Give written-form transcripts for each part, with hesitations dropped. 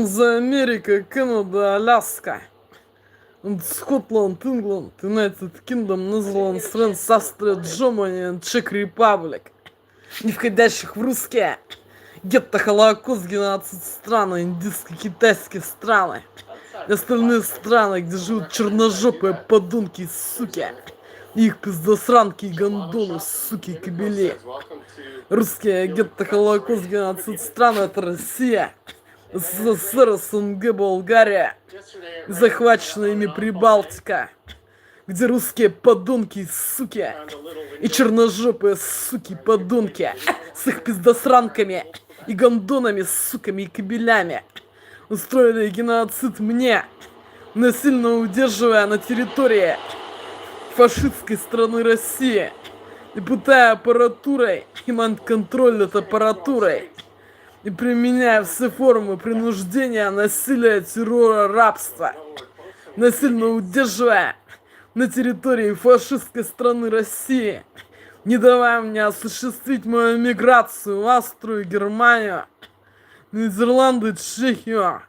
За Америка, Канада, Аляска, Scotland, England, United Kingdom, Netherlands, France, Австрия, Германии, Czech Republic, не входящих в русские, гетто, Холокост, геноцид страны, индийско-китайские страны, и остальные страны, где живут черножопые подонки и суки, и их пиздосранки и гондоны, суки и кобели. Русские гетто, Холокост, геноцид страны — это Россия, СССР, СНГ, Болгария, захваченная ими Прибалтика, где русские подонки и суки, и черножопые суки и подонки с их пиздосранками и гондонами, суками и кобелями устроили геноцид мне, насильно удерживая на территории фашистской страны России и пытая аппаратурой и контроль над аппаратурой, и применяя все формы принуждения, насилия, террора, рабства, насильно удерживая на территории фашистской страны России, не давая мне осуществить мою миграцию в Австрию, Германию, Нидерланды, Чехию,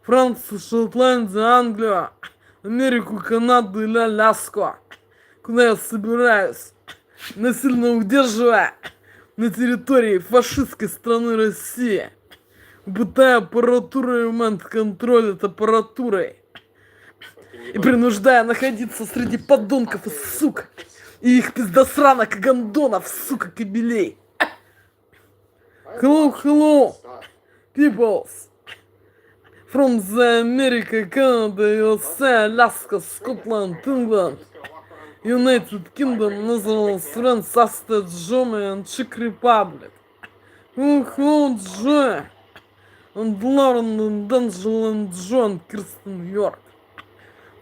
Францию, Шотландию, Англию, Америку, Канаду или Аляску, куда я собираюсь, насильно удерживая на территории фашистской страны России, пытая аппаратуру и контроль над аппаратурой, и принуждая находиться среди подонков и сук, и их пиздосранок и гондонов, сука, кобелей. Hello, peoples from the America, Canada, USA, Alaska, Scotland, England, United Kingdom, Netherlands, France, Austria, Germany, and Czech Republic. Hello, Joy, and Lauren, and Angela, and John, Kirsten, York.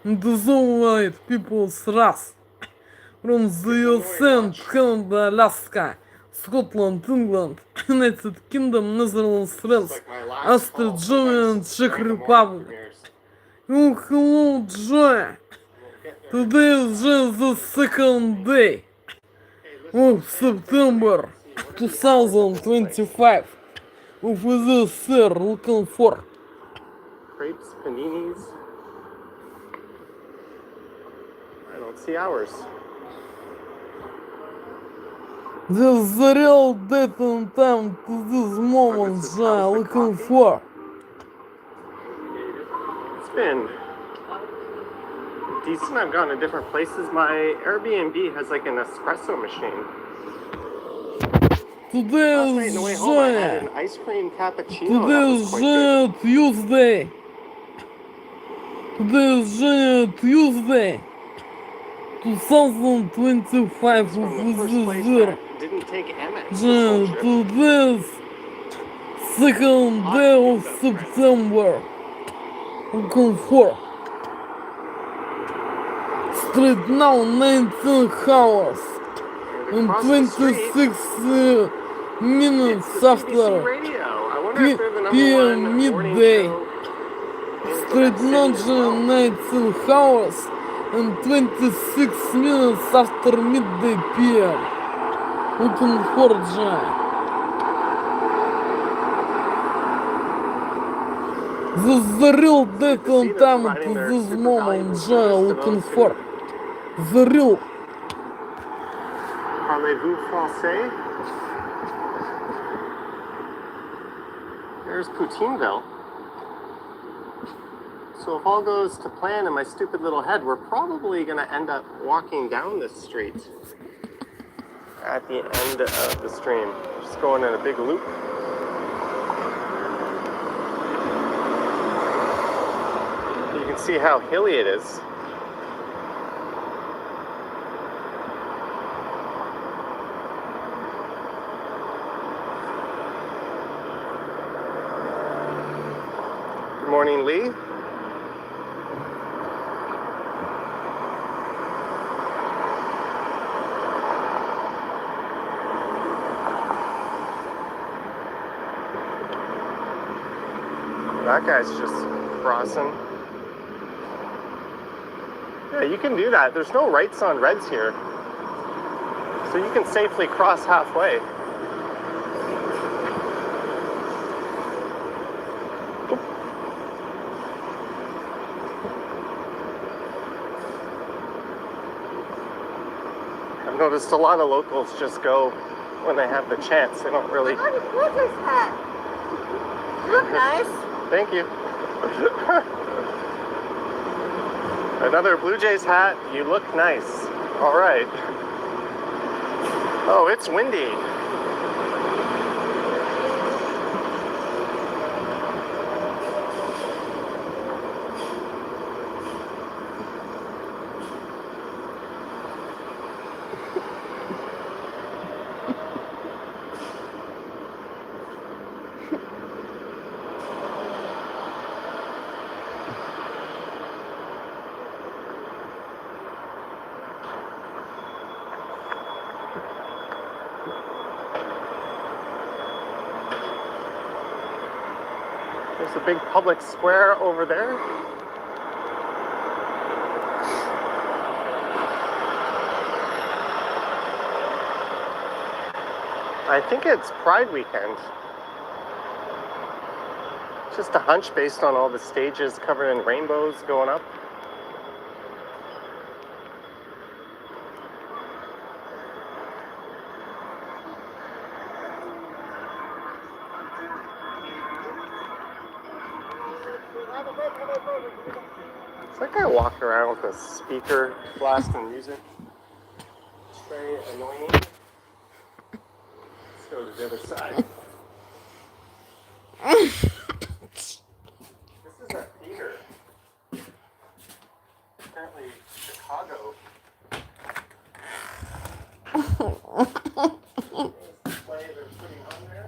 And the white people's race from the USA and Canada, Alaska, Scotland, England, United Kingdom, Netherlands, France, Austria, Germany, and Czech Republic. Oh, hello, Joy. Today is just the second day of September 2025. What is this, sir, looking for? Crepes, paninis. I don't see ours. This is the real date and time to this moment, John, looking for. It's been decent. I've gone to different places. My Airbnb has like an espresso machine. Today Last night on is the way home, I had an John. ice cream cappuccino. Today That was is quite good. John Tuesday. Today is John Tuesday. 2025 From the of first this place year. that didn't take Amex this John, whole trip. today's second day of September. Looking for. Straight now 19 hours and Across the street, 26 it's minutes the BBC after radio. I wonder if they're the number PM one morning midday. show in Straight Quebec now City as well. 19 hours and 26 minutes after midday PM. Looking for John. This is the real date See and them time providing to their this super moment, valuable service John. to Looking those for who the real. Parlez-vous français? There's Poutineville. So if all goes to plan in my stupid little head, we're probably going to end up walking down this street at the end of the stream. Just going in a big loop. You can see how hilly it is. Good morning, Lee. That guy's just crossing. Yeah, you can do that. There's no rights on reds here. So you can safely cross halfway. noticed a lot of locals just go when they have the chance. They don't really. I got a Blue Jays hat. You look nice. Thank you. Another Blue Jays hat. You look nice. All right. Oh, it's windy. There's a big public square over there. I think it's Pride weekend. Just a hunch based on all the stages covered in rainbows going up. Does that guy walk around with a speaker blasting music? It's very annoying. Let's go to the other side. This is a theater. Apparently, Chicago. This play they're putting on there.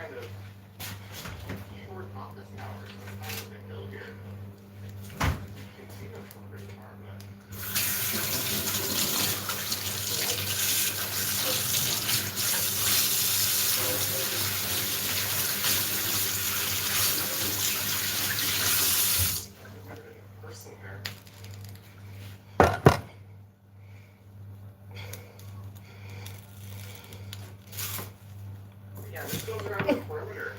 kind of short office hours on top of the hill here. You can see them from pretty far, but person there. Yeah, this goes around the perimeter.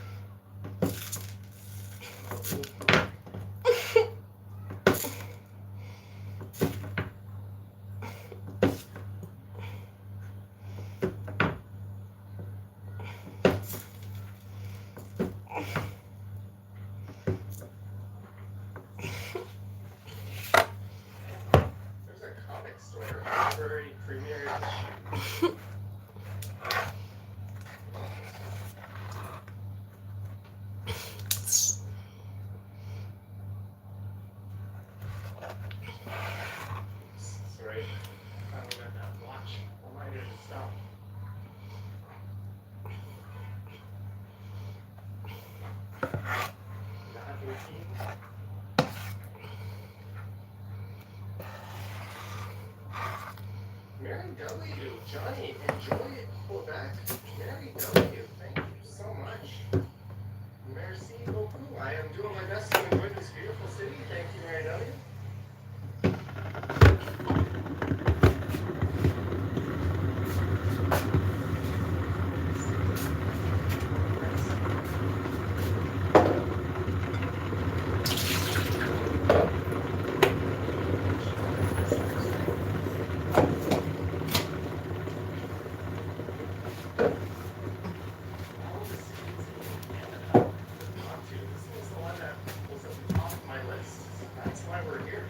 There's a comic store, library, premiere. Sorry, I don't got that watch. Reminder to stop. Not routine. Mary W. Johnny, enjoy Quebec. Mary W. Thank you so much. Merci beaucoup. I am doing my best to enjoy this beautiful city. Thank you, Mary W. This is the one that was at the top of my list. That's why we're here.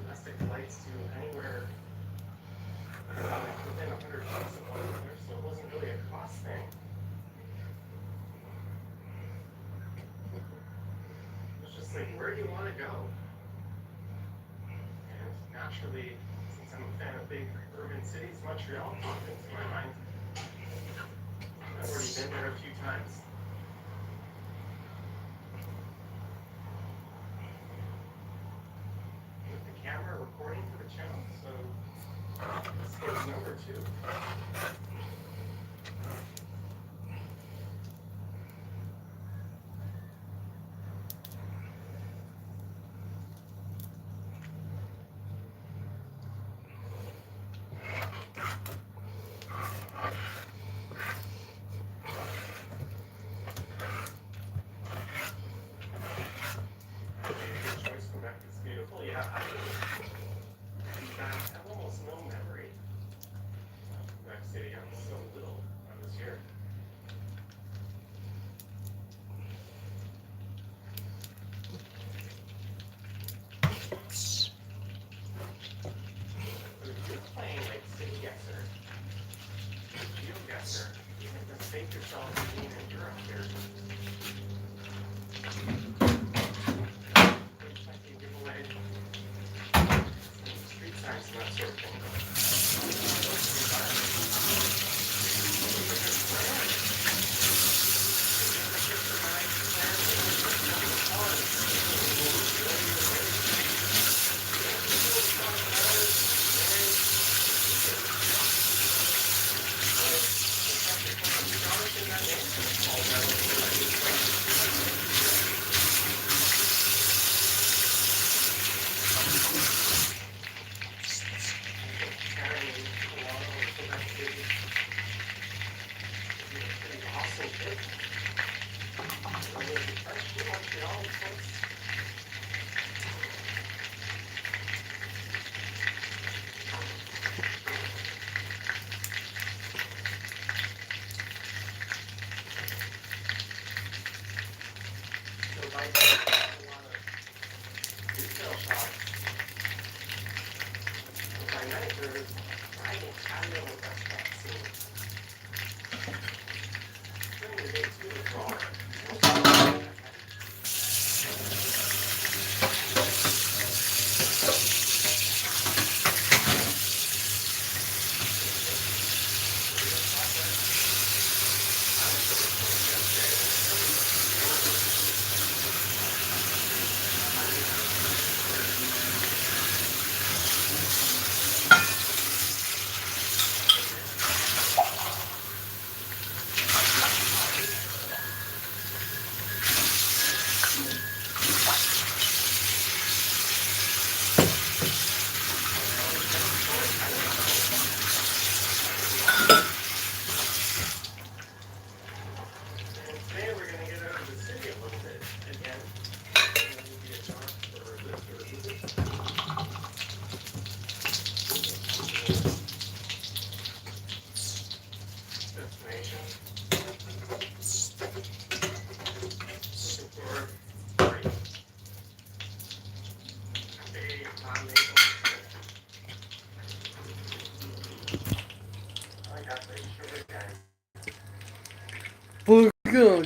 Domestic flights to anywhere within 100 bucks of one another, so it wasn't really a cost thing. It's just like, where do you want to go? And naturally, since I'm a fan of big urban cities, Montreal popped into my mind. I've already been there a few times. With the camera recording for the channel, so this goes number 2. Choice Quebec is beautiful. Yeah, in fact, I have almost no memory of Quebec City. I'm so little. I was here. But if you're playing like City Guesser, GeoGuessr, you can mistake yourself as being in Europe here. Street signs and that sort of thing.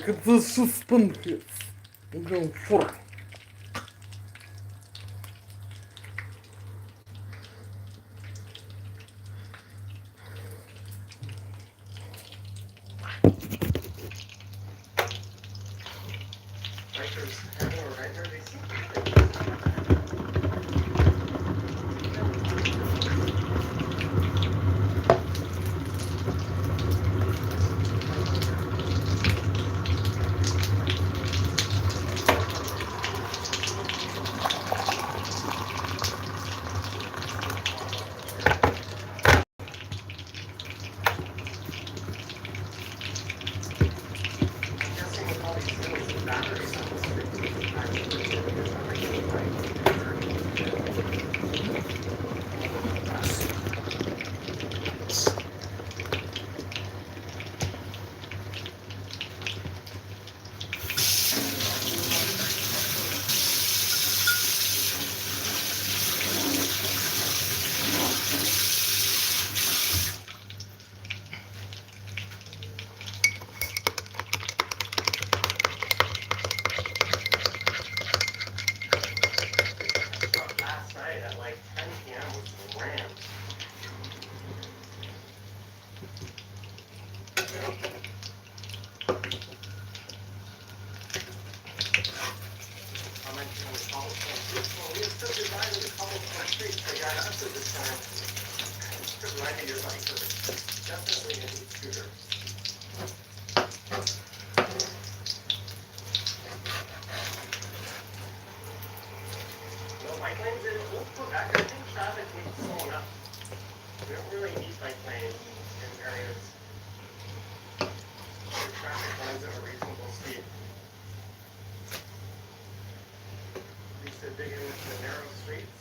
это шестенки. Фур. Rikers having a renter, they seem guessing with all these things and batteries on this thing, actually, there's nothing last night at like 10 p.m. was rammed. I mentioned on the cobblestone streets. Well, we have still designed the cobblestone streets. So yeah, that's a this time. Riding your bike is definitely a neat scooter. No bike lanes in Quebec. I think traffic needs slowing up. We don't really need bike lanes in areas where traffic runs at a reasonable speed. At least they're digging into the narrow streets.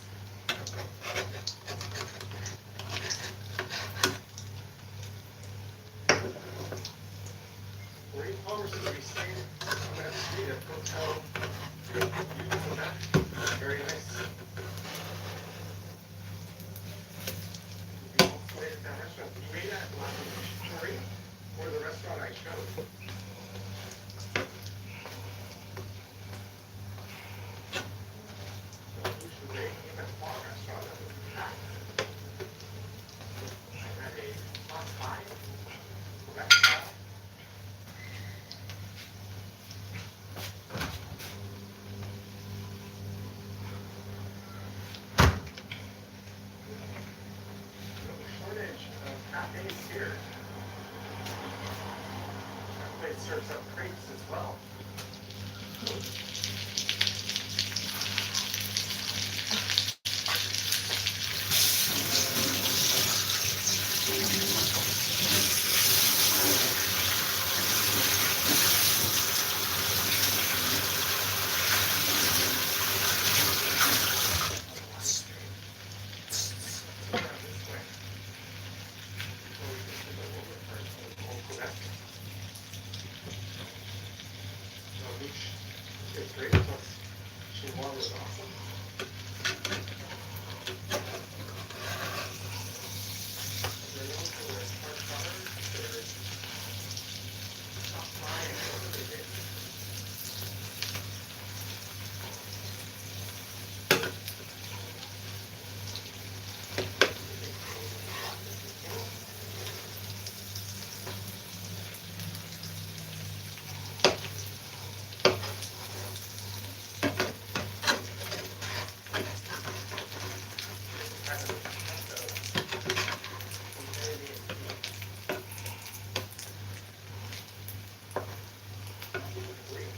Where are you Palmer's going to be staying on that street at Hotel Quebec? Very nice. We also ate at that restaurant. You ate at Marie or the restaurant I chose? Usually they eat at bar restaurant that was packed. I had a hot pie, Quebec style. No shortage of cafes here. That place serves up crepes as well. It's great, plus Chinois was awesome. They're known for their smart cars, their top line, whatever they did.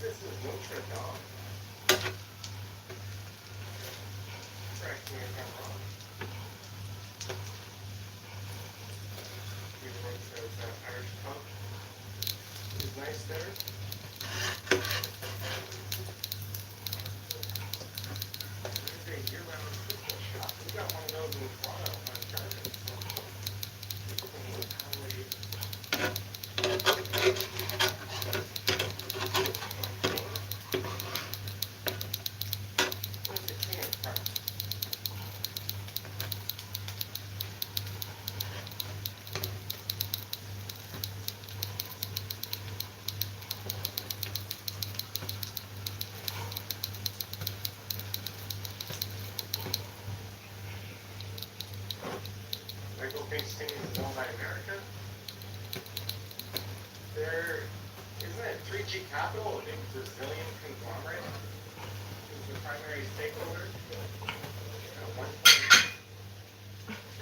This is Notre Dame. Correct me if I'm wrong. Even though it says Irish pub is nice there. There's a year-round football shop. We got one of those in think Sting is owned by America? There isn't it 3G Capital, a big Brazilian conglomerate, who's the primary stakeholder? At one point,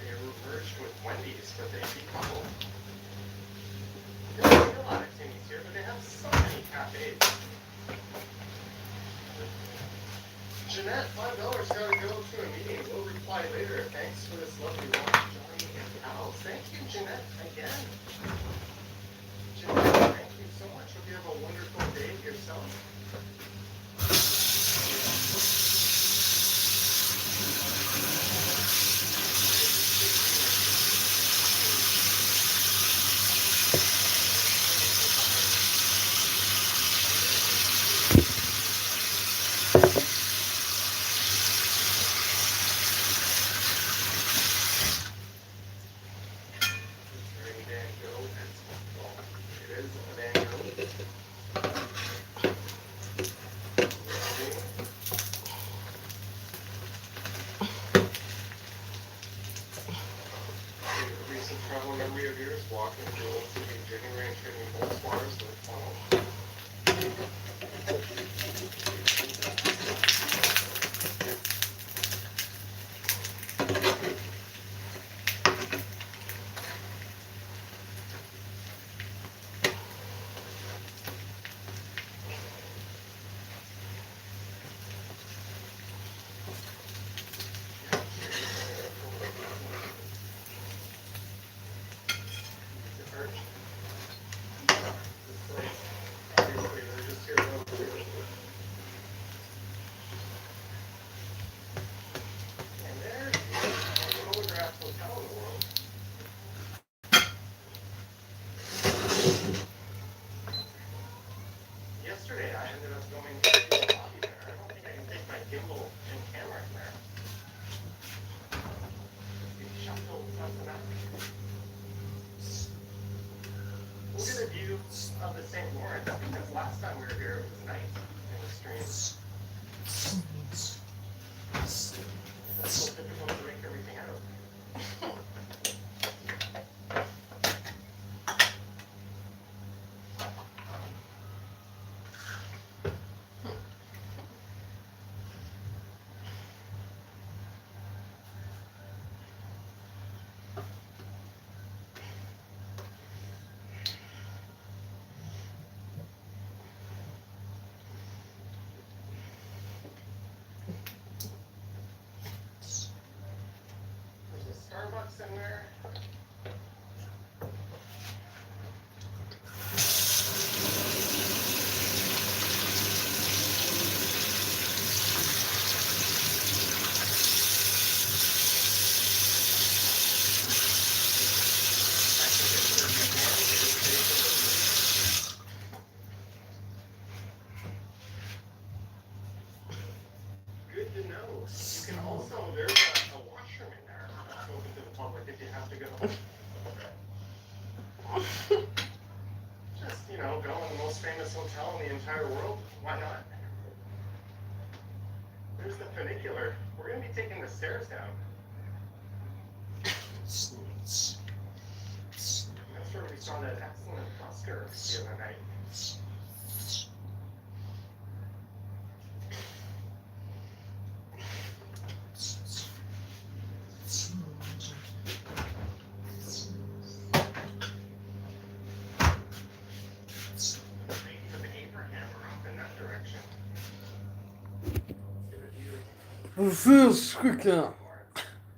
they were merged with Wendy's, but they decoupled. There's still a lot of Timmy's here, but they have so many cafes. Jeanette, $5 gotta go to a meeting. We'll reply later. Thanks for this lovely lunch, Johnny and Al. Thank you, Jeanette, again. Jeanette, thank you so much. Hope you have a wonderful day yourself. Of the St. Lawrence, because last time we were here it was night in the streams. It's a little difficult to make everything out. Starbucks in there. Good to know. You can also, there's a washroom in there. Open to the public if you have to go. Just, go in the most famous hotel in the entire world. Why not? There's the funicular. We're going to be taking the stairs down. That's where we saw that excellent busker the other night. This cooking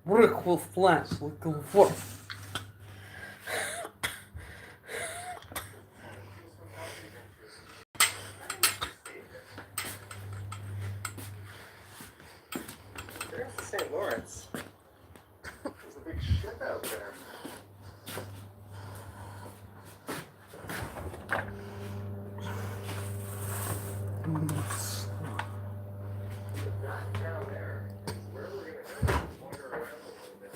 breakfast lunch looking for. There's the St. Lawrence. There's a big ship out there. That down there is where we're going to go. Wander around a little bit.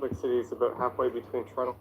Quebec City is about halfway between Toronto.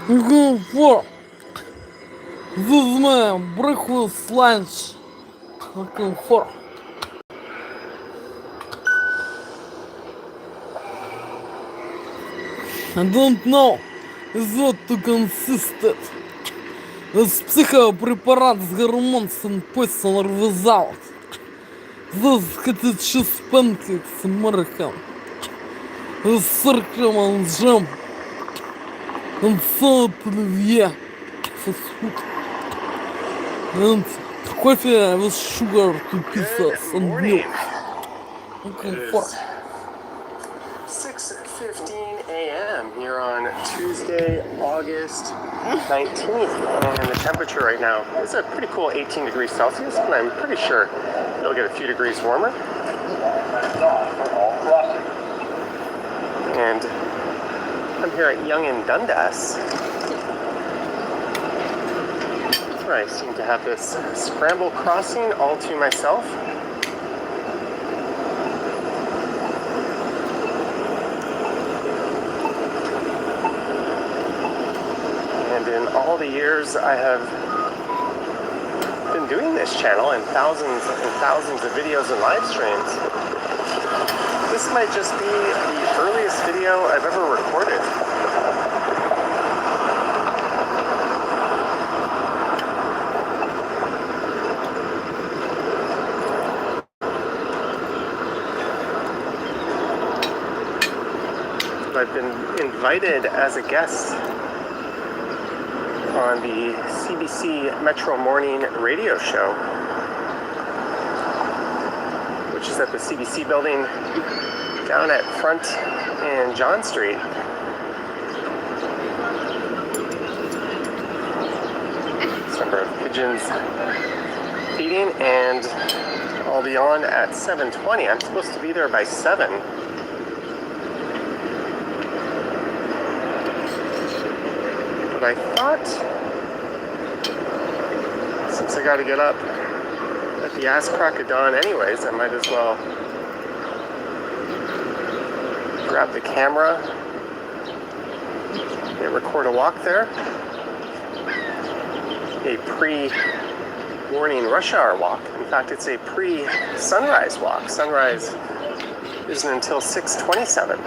Комфорт. This is my breakfast lunch. Комфорт. I don't know what to consisted. This psychopрепарат с гормонцем poison result. This хотят cheese pancakes American. This circle and jam. And salt Olivier. Fast food. And coffee with sugar to pieces and milk. Comfort. 6:15 a.m. here on Tuesday, August 19th, and the temperature right now is a pretty cool 18 degrees Celsius, and I'm pretty sure it'll get a few degrees warmer. And I'm here at Yonge and Dundas, where I seem to have this scramble crossing all to myself. And in all the years I have been doing this channel and thousands of videos and live streams, this might just be the earliest video I've ever recorded. I've been invited as a guest on the CBC Metro Morning radio show, which is at the CBC building down at Front and John Street. This number of pigeons feeding, and I'll be on at 7:20. I'm supposed to be there by 7. But I thought, since I got to get up at the ass crack of dawn anyways, I might as well grab the camera and record a walk there. A pre-morning rush hour walk. In fact, it's a pre-sunrise walk. Sunrise isn't until 6:27.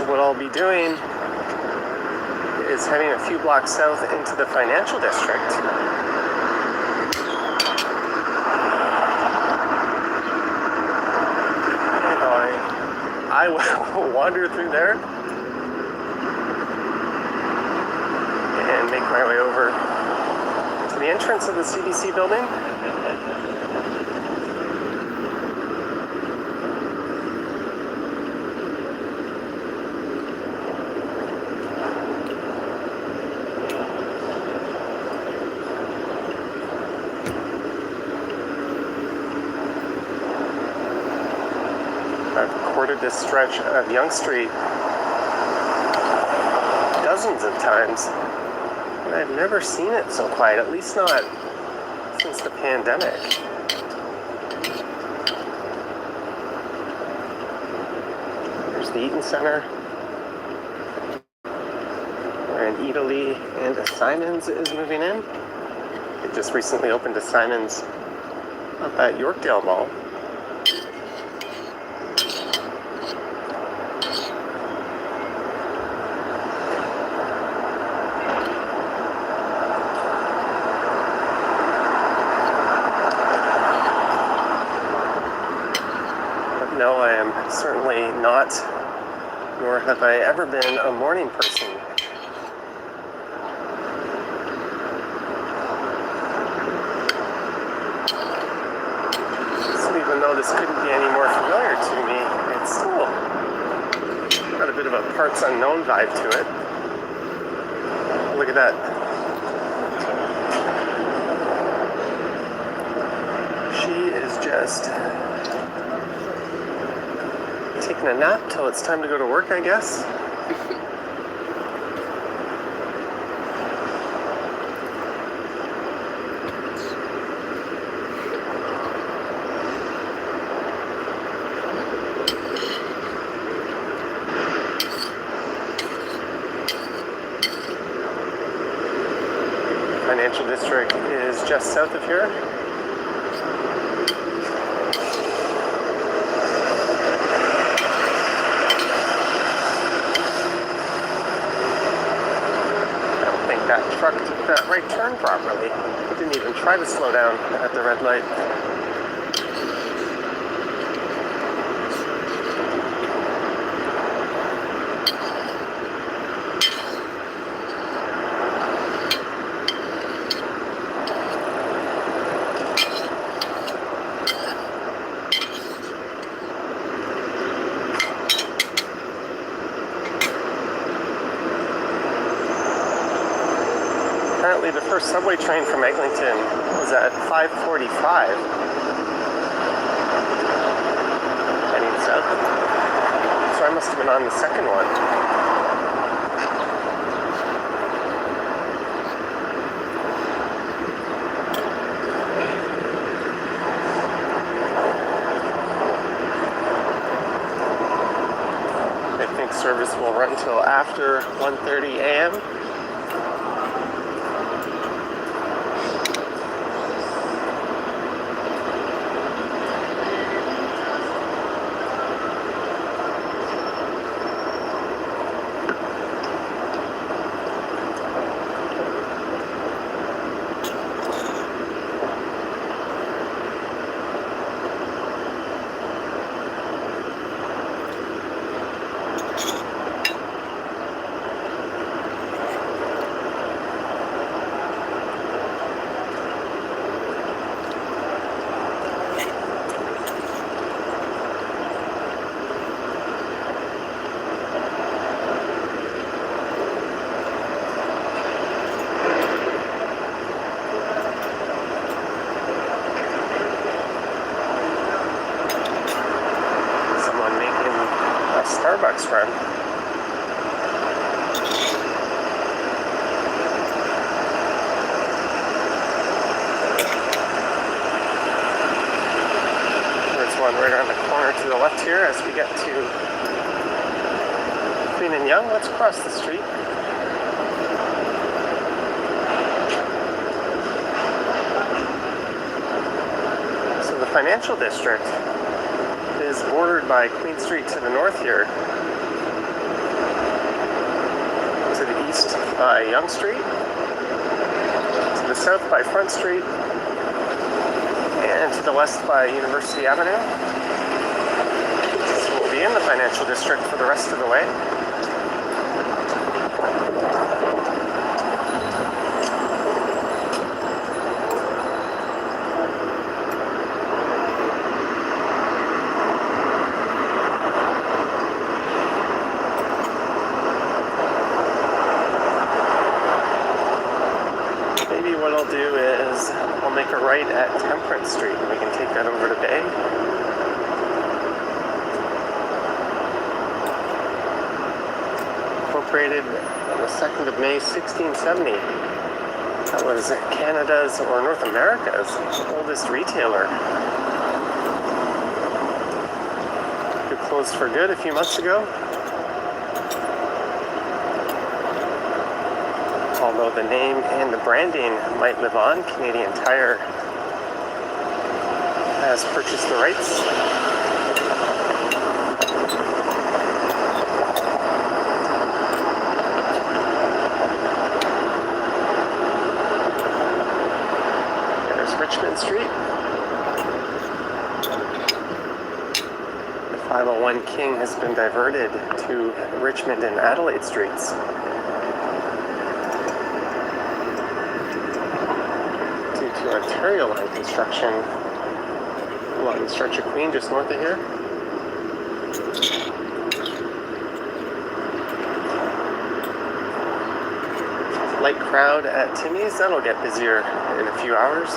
What I'll be doing is heading a few blocks south into the financial district. And I will wander through there and make my way over to the entrance of the CBC building. This stretch of Yonge Street dozens of times, and I've never seen it so quiet, at least not since the pandemic. There's the Eaton Center, where an Italy and a Simons is moving in. It just recently opened a Simons up at Yorkdale Mall. No, I am certainly not, nor have I ever been a morning person. So even though this couldn't be any more familiar to me, it's still got a bit of a parts unknown vibe to it. Look at that. She is just taking a nap till it's time to go to work, I guess. Financial district is just south of here. That truck took that right turn properly. Didn't even try to slow down at the red light. Apparently the first subway train from Eglinton was at 5:45. Heading south. So I must have been on the second one. I think service will run till after 1:30 a.m. Starbucks run. There's one right around the corner to the left here as we get to Queen and Yonge. Let's cross the street. So the financial district is bordered by Queen Street to the north here. To the east by Yonge Street. To the south by Front Street. And to the west by University Avenue. So we'll be in the financial district for the rest of the way. What I'll do is I'll make a right at Temperance Street and we can take that over to Bay. Incorporated on the 2nd of May 1670. That was Canada's or North America's oldest retailer. It closed for good a few months ago. Although the name and the branding might live on, Canadian Tire has purchased the rights. There's Richmond Street. 501 King has been diverted to Richmond and Adelaide streets. Due to Ontario line construction along the stretch of Queen just north of here. Light crowd at Timmy's, that'll get busier in a few hours.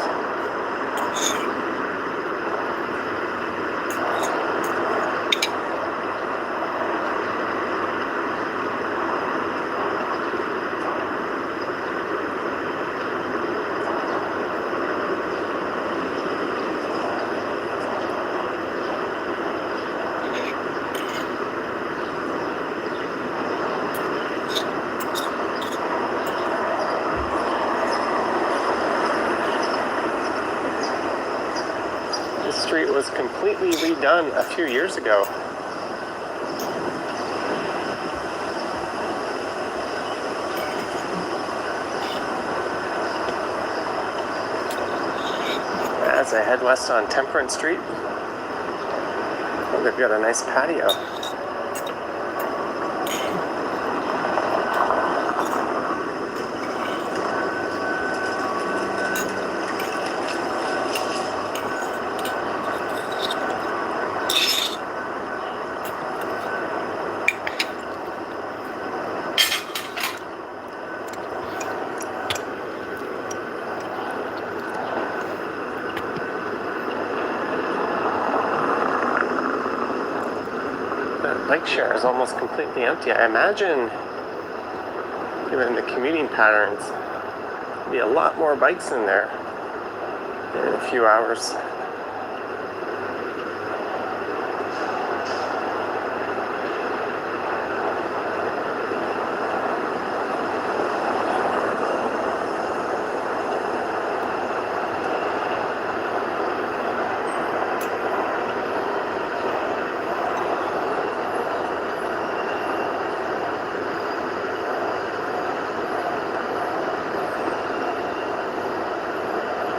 Street was completely redone a few years ago. As I head west on Temperance Street, oh, they've got a nice patio. Bike share is almost completely empty. I imagine, given the commuting patterns, there'll be a lot more bikes in there in a few hours.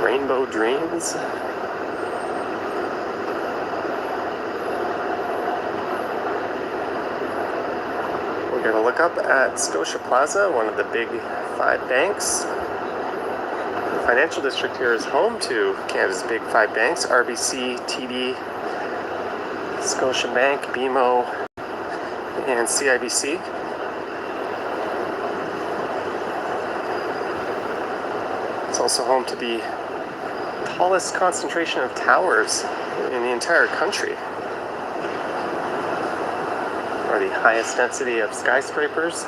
Rainbow Dreams. We're going to look up at Scotia Plaza, one of the big 5 banks. The financial district here is home to Canada's big 5 banks: RBC, TD, Scotiabank, BMO, and CIBC. It's also home to the tallest concentration of towers in the entire country, or the highest density of skyscrapers.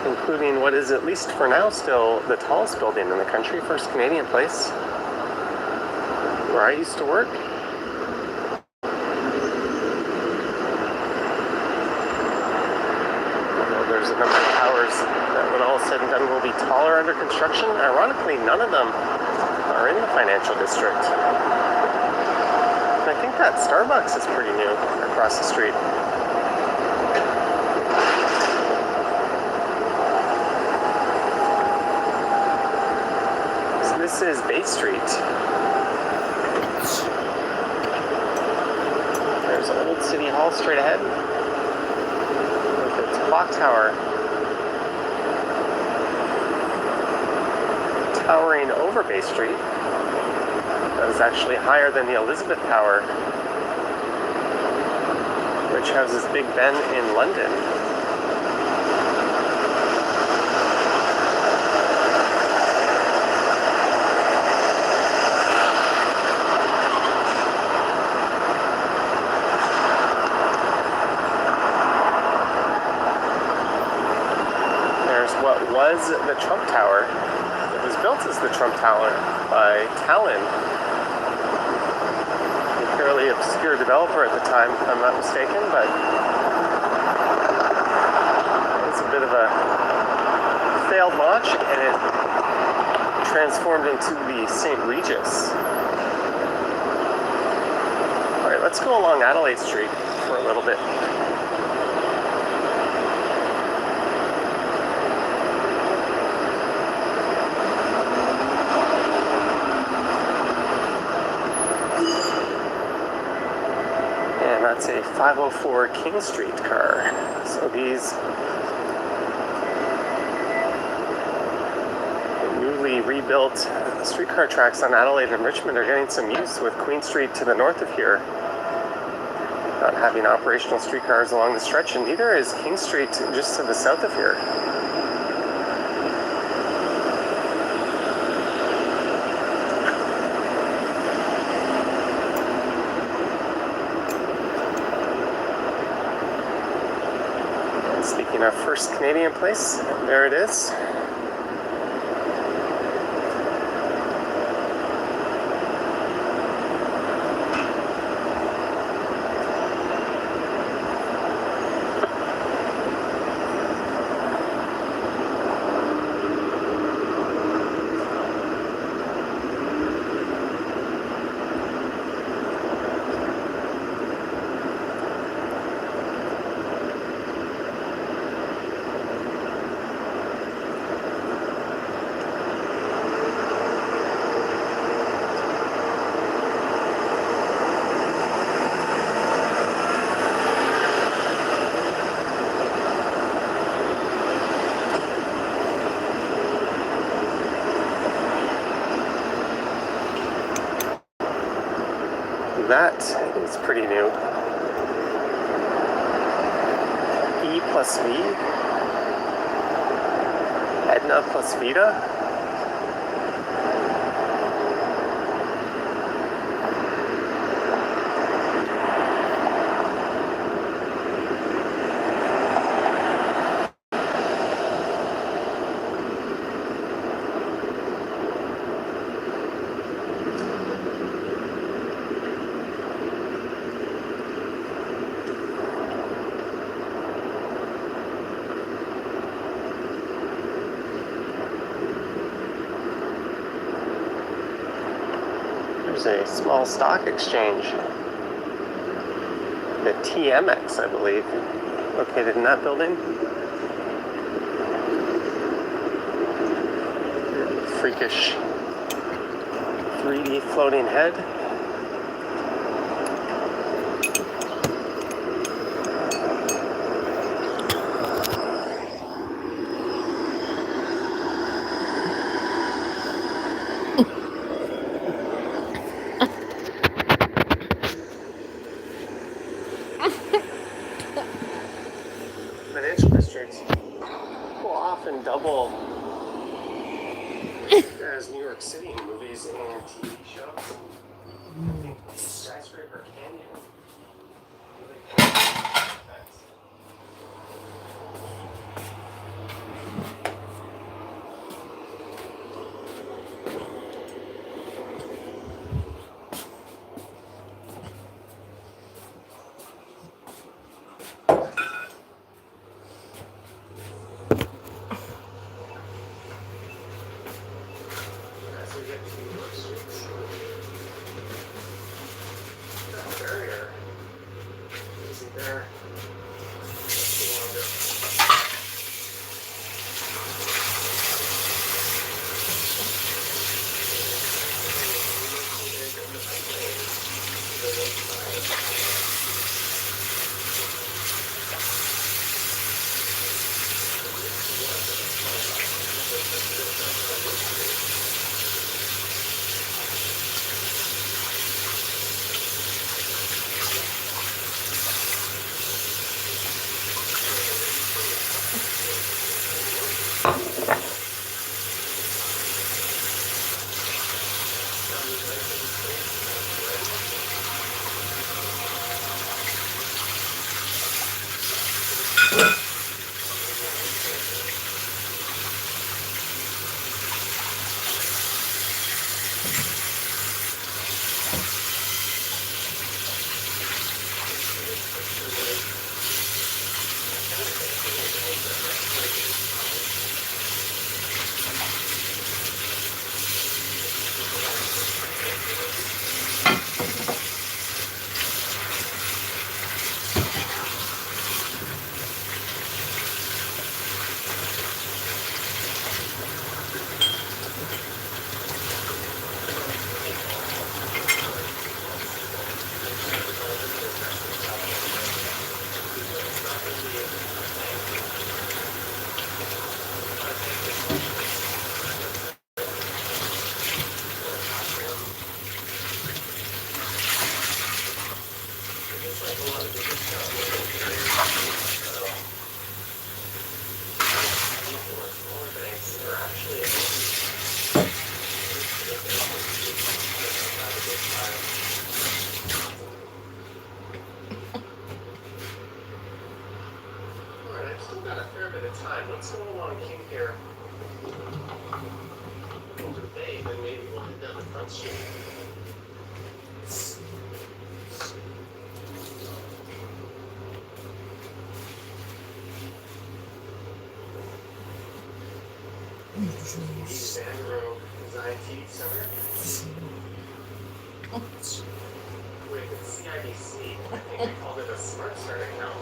Including what is, at least for now, still the tallest building in the country, First Canadian Place, where I used to work. There's a number of towers that, when all is said and done, will be taller under construction. Ironically, none of them are in the financial district. And I think that Starbucks is pretty new across the street. So this is Bay Street. There's Old City Hall straight ahead. Clock tower towering over Bay Street. That is actually higher than the Elizabeth Tower, which houses Big Ben in London. What was the Trump Tower. It was built as the Trump Tower by Talon, a fairly obscure developer at the time, if I'm not mistaken, but it was a bit of a failed launch, and it transformed into the St. Regis. Alright, let's go along Adelaide Street for a little bit. It's a 504 King Street car. So these newly rebuilt streetcar tracks on Adelaide and Richmond are getting some use with Queen Street to the north of here. Not having operational streetcars along the stretch, and neither is King Street just to the south of here. And speaking of first Canadian place, there it is. That is pretty new. E plus V. Edna plus Vita. There's a small stock exchange, the TMX, I believe, located in that building. Freakish 3D floating head. Financial districts will often double as New York City in movies and TV shows. I think Skyscraper Canyon. There let's go along King here over the bay, then maybe we'll head down the front street. Sandro Design TV Center. With CIBC, I think they called it a smart start account.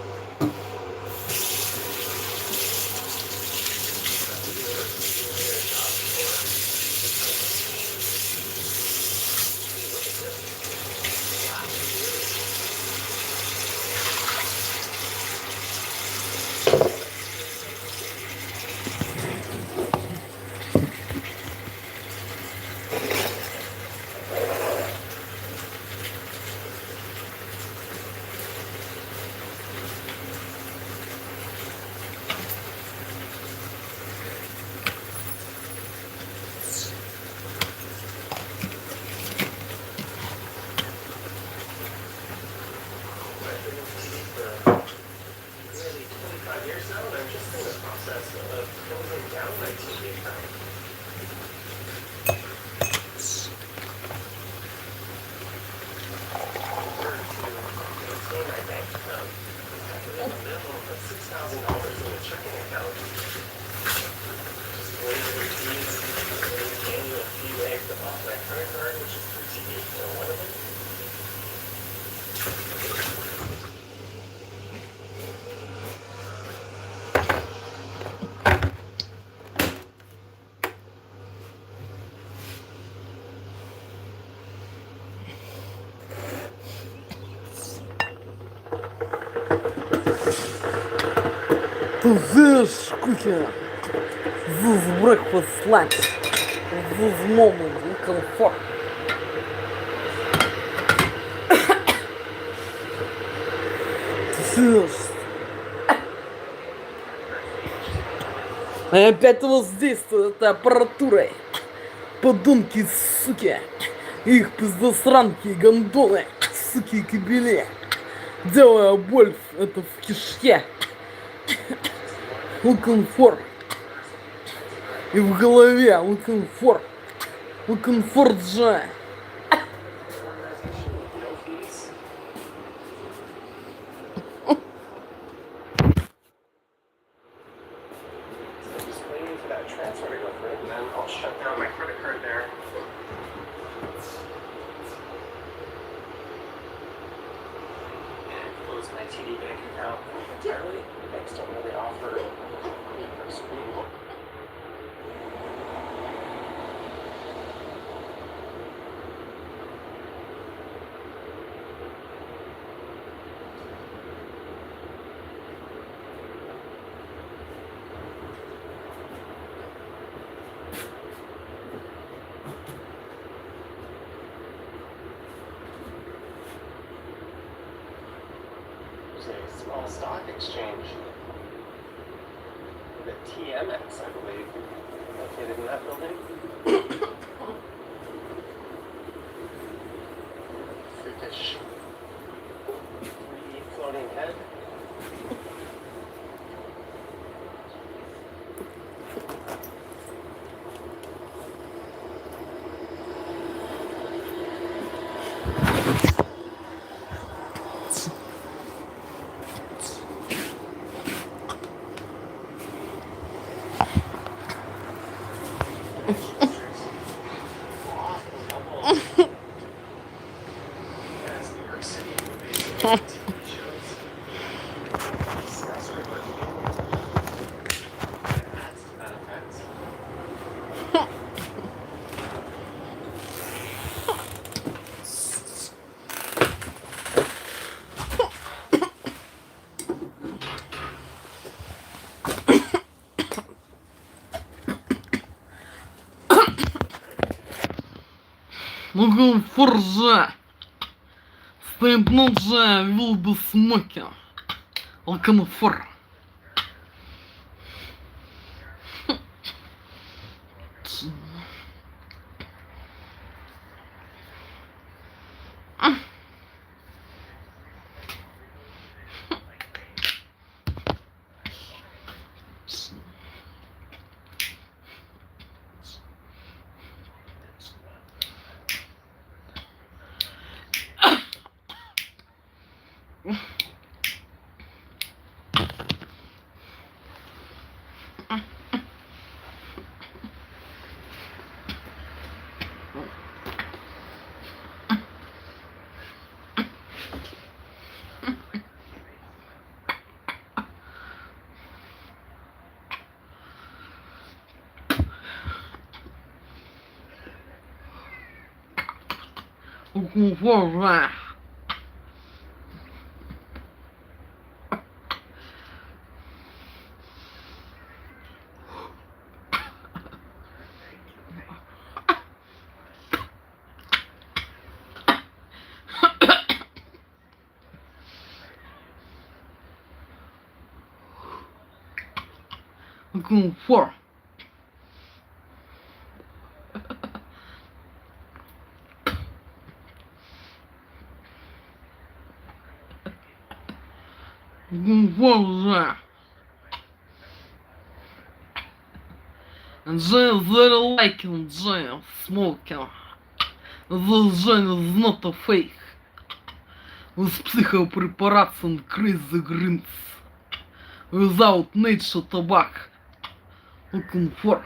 This cooking, this breakfast lunch, this moment in comfort. This. И опять воздействует этой аппаратурой. Подонки, суки, их пиздосранки и гондоны, суки и кобели. Делая боль это в кишке. Looking for. И в голове looking for. Looking for же. A small stock exchange. The TMX, I believe, located in that building. Freakish 3D floating head. Looking for the Statement the will be smoking. Looking for. Комфортно. Комфорт. Комфортно. James very liking James smoking. The James is not a fake. With psychoprecautions and crazy grins. Without nature tobacco. Comfort.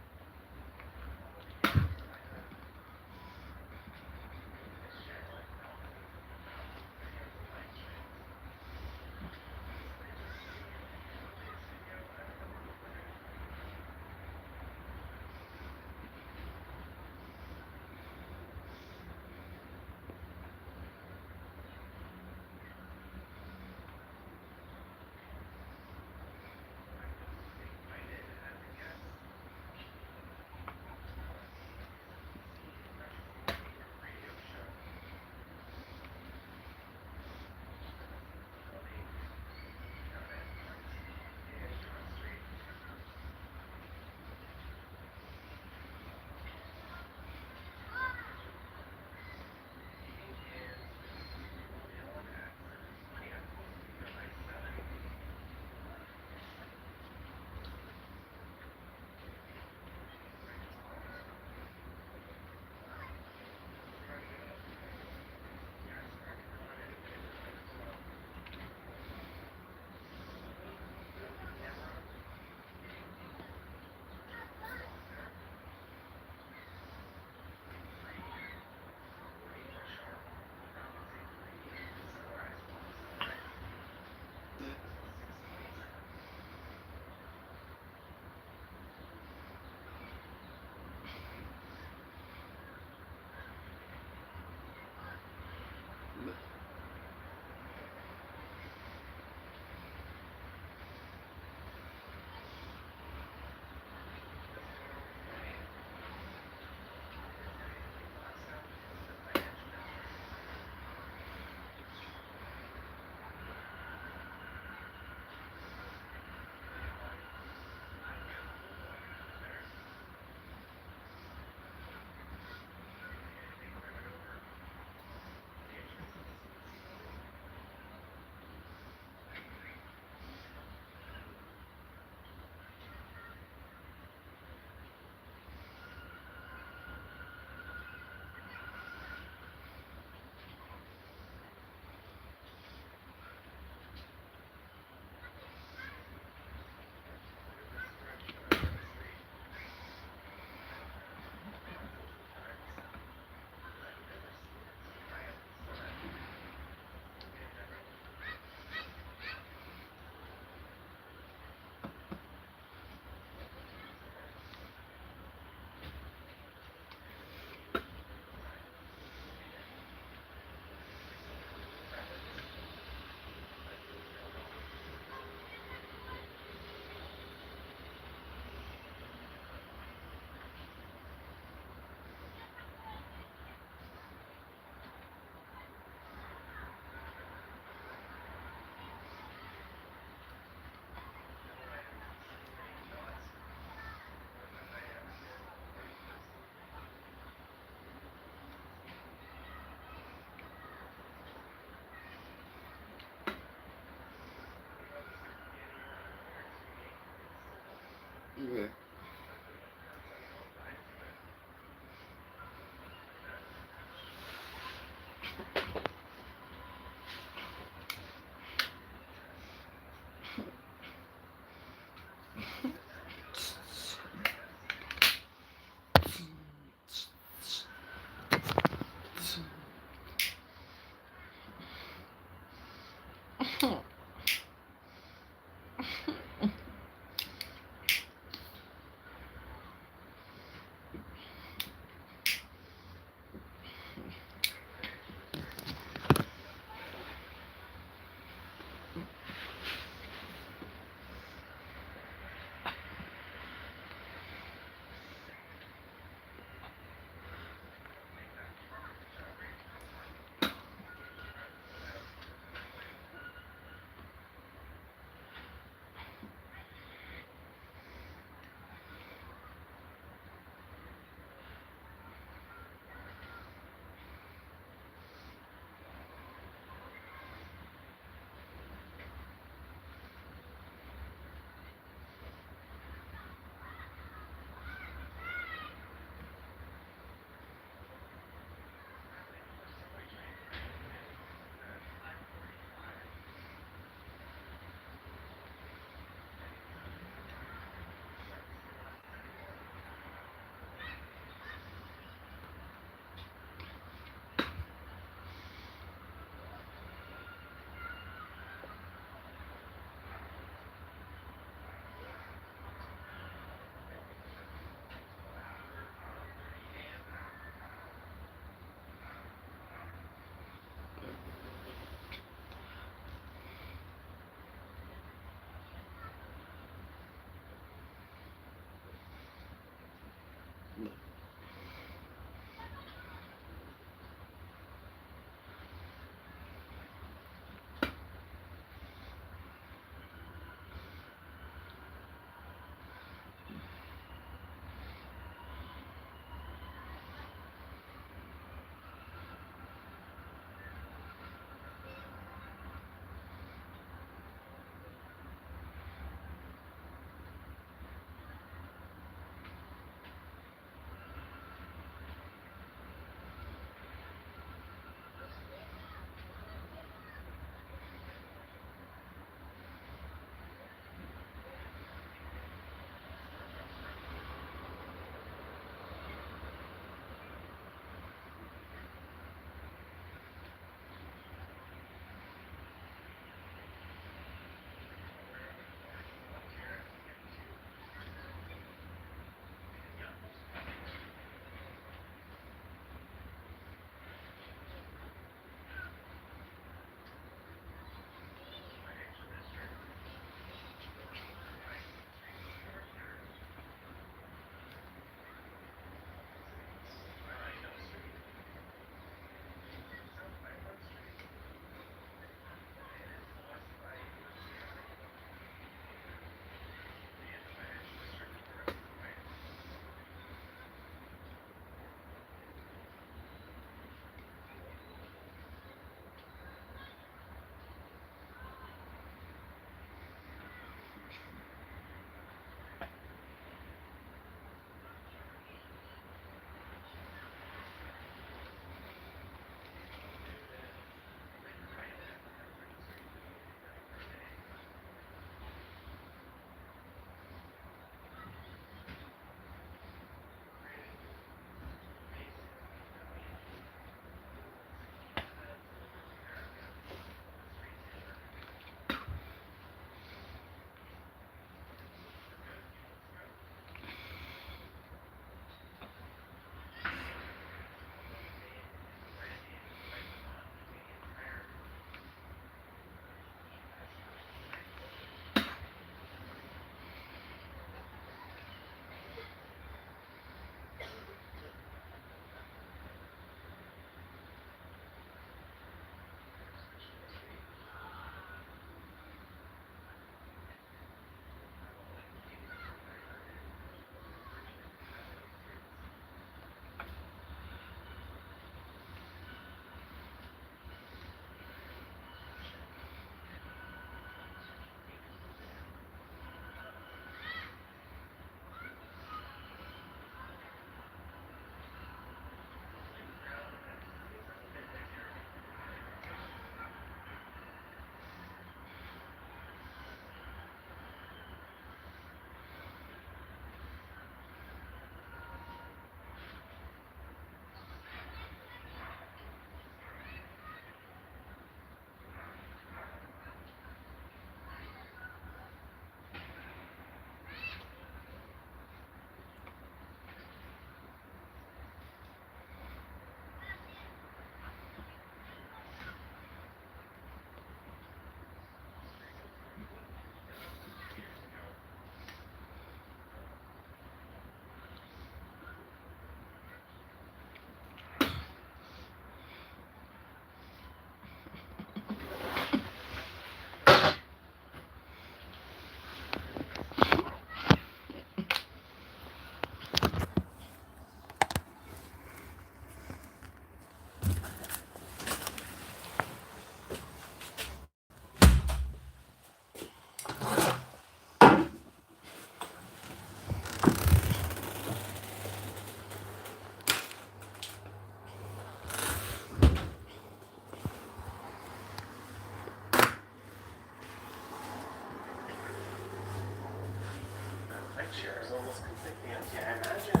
chair is almost completely empty. I imagine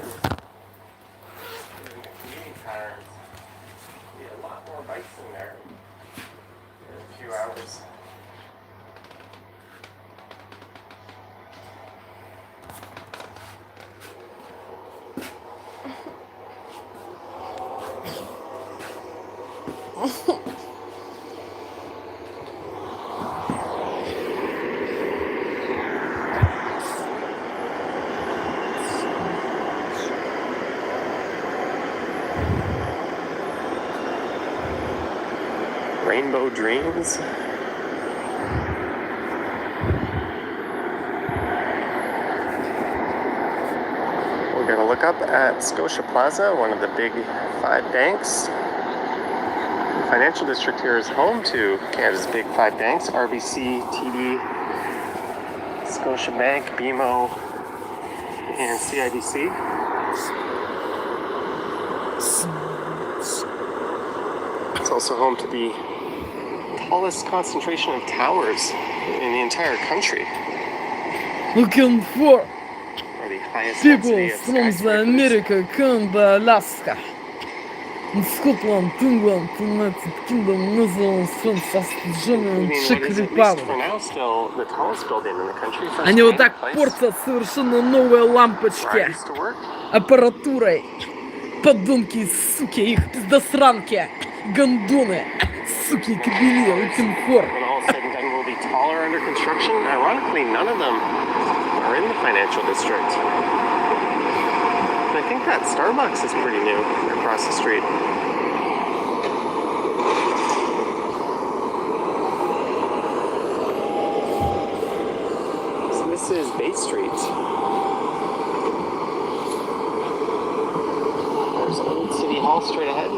the commuting patterns be a lot more bikes in there in a few hours. Rainbow Dreams. We're going to look up at Scotia Plaza, one of the big 5 banks. The financial district here is home to Canada's big 5 banks: RBC, TD, Scotiabank, BMO, and CIBC. It's also home to the tallest concentration of towers in the entire country, Looking for or the highest people density of from the skyscrapers. America, Canada, Alaska. In Scotland, England, United Kingdom, Netherlands, France, Australia, Including Czech what is, at least Republic. for now, still the tallest building in the country. First Они вот Bank так Place, портят совершенно новые where I лампочки used to work. аппаратурой. Подонки, суки, их пиздосранки, гондоны, суки, кобели, looking for. When all is said and done, will be taller under construction. Ironically, none of them are in the financial district. And I think that Starbucks is pretty new across the street. So this is Bay Street. There's Old City Hall straight ahead.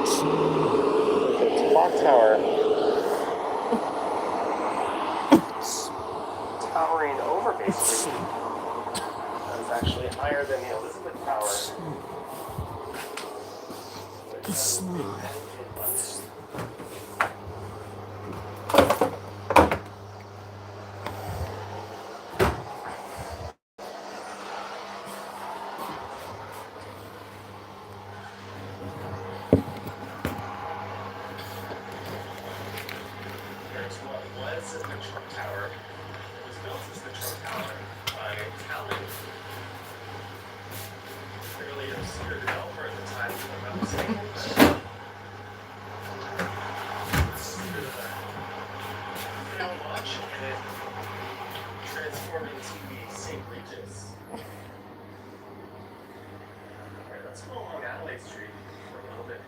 With its clock tower towering over Bay Street. That is actually higher than the Elizabeth Tower. There's what was the Trump Tower. It was built as the Trump Tower by Talon. Clearly a secret developer at the time, if I'm not mistaken. Failed launch, and it transformed into the St. Regis. Alright, let's go along Adelaide Street for a little bit.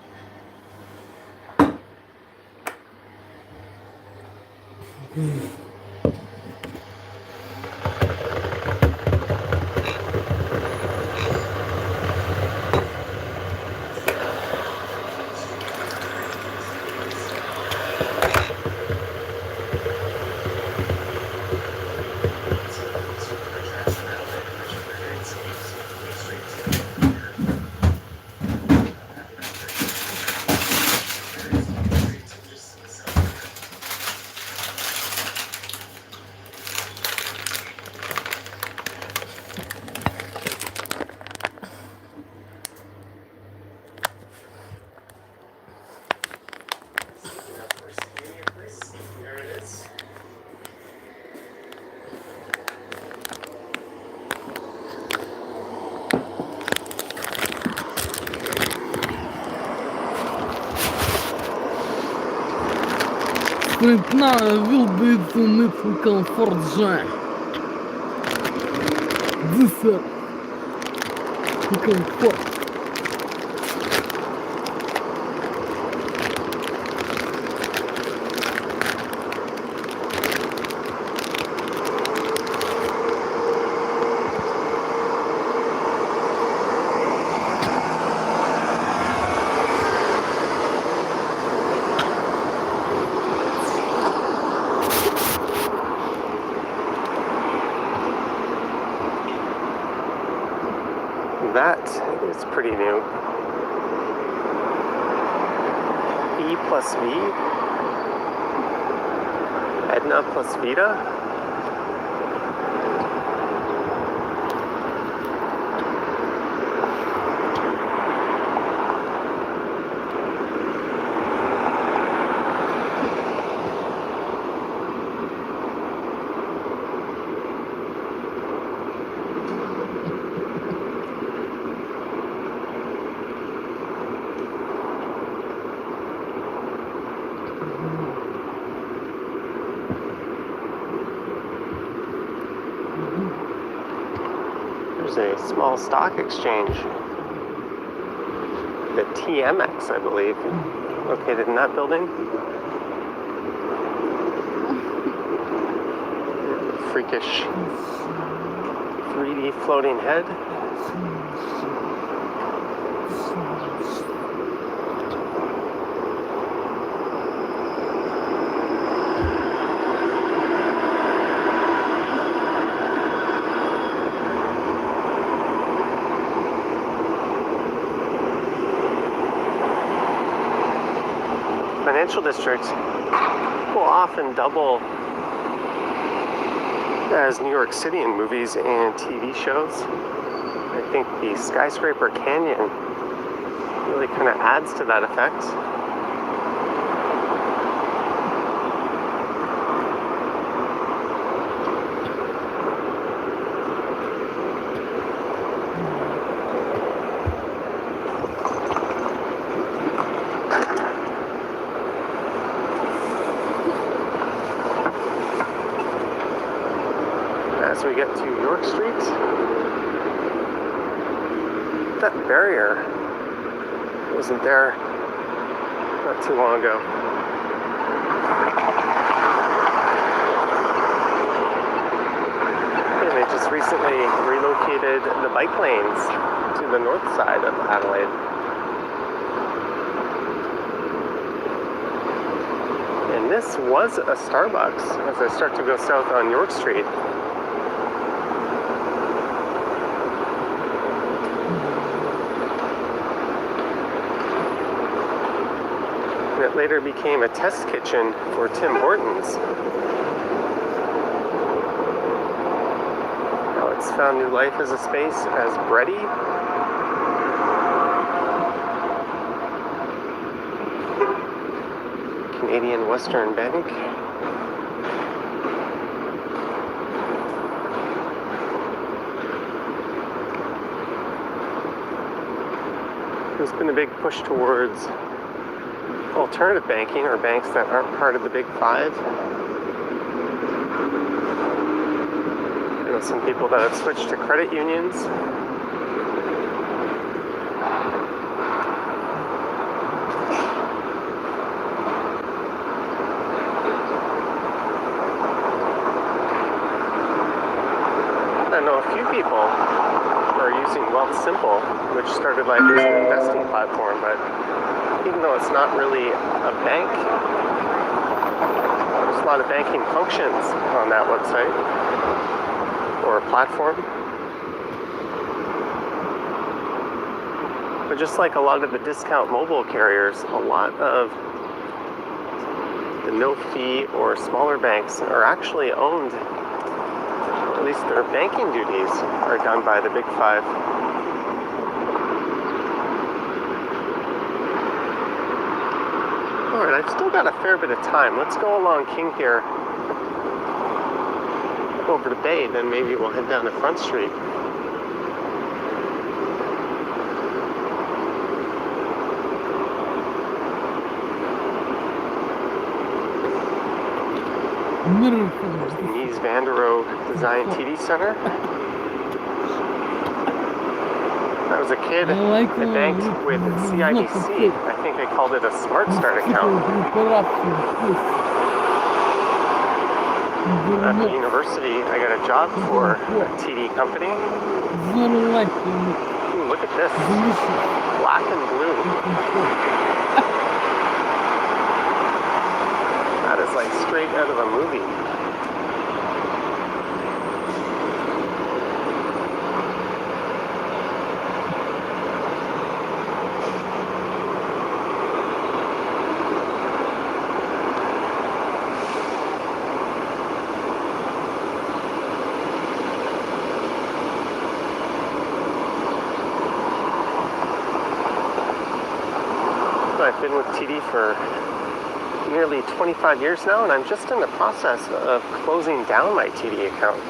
There it is. Right now will be the little comfort zone. This is the comfort. That is pretty new. E plus V. Edna plus Vita. There's a small stock exchange, the TMX, I believe, located in that building. Freakish 3D floating head. Financial districts will often double as New York City in movies and TV shows. I think the skyscraper canyon really kind of adds to that effect. As we get to York Street, that barrier wasn't there not too long ago. And they just recently relocated the bike lanes to the north side of Adelaide. And this was a Starbucks as I start to go south on York Street. It later became a test kitchen for Tim Hortons. Now it's found new life as a space as Bready. Canadian Western Bank. There's been a big push towards alternative banking, or banks that aren't part of the big five. I know some people that have switched to credit unions. I know a few people who are using Wealth Simple, which started life as an investing platform, but even though it's not really a bank, there's a lot of banking functions on that website or platform. But just like a lot of the discount mobile carriers, a lot of the no-fee or smaller banks are actually owned, or at least their banking duties are done by the big five. Alright, I've still got a fair bit of time. Let's go along King here, over to Bay, then maybe we'll head down to Front Street. There's the Mies van der Rohe Design TD Center. I was a kid, I banked with CIBC. I think they called it a Smart Start account. At the university, I got a job for a TD company. Ooh, look at this. Black and blue. That is like straight out of a movie. I've been with TD for nearly 25 years now, and I'm just in the process of closing down my TD account.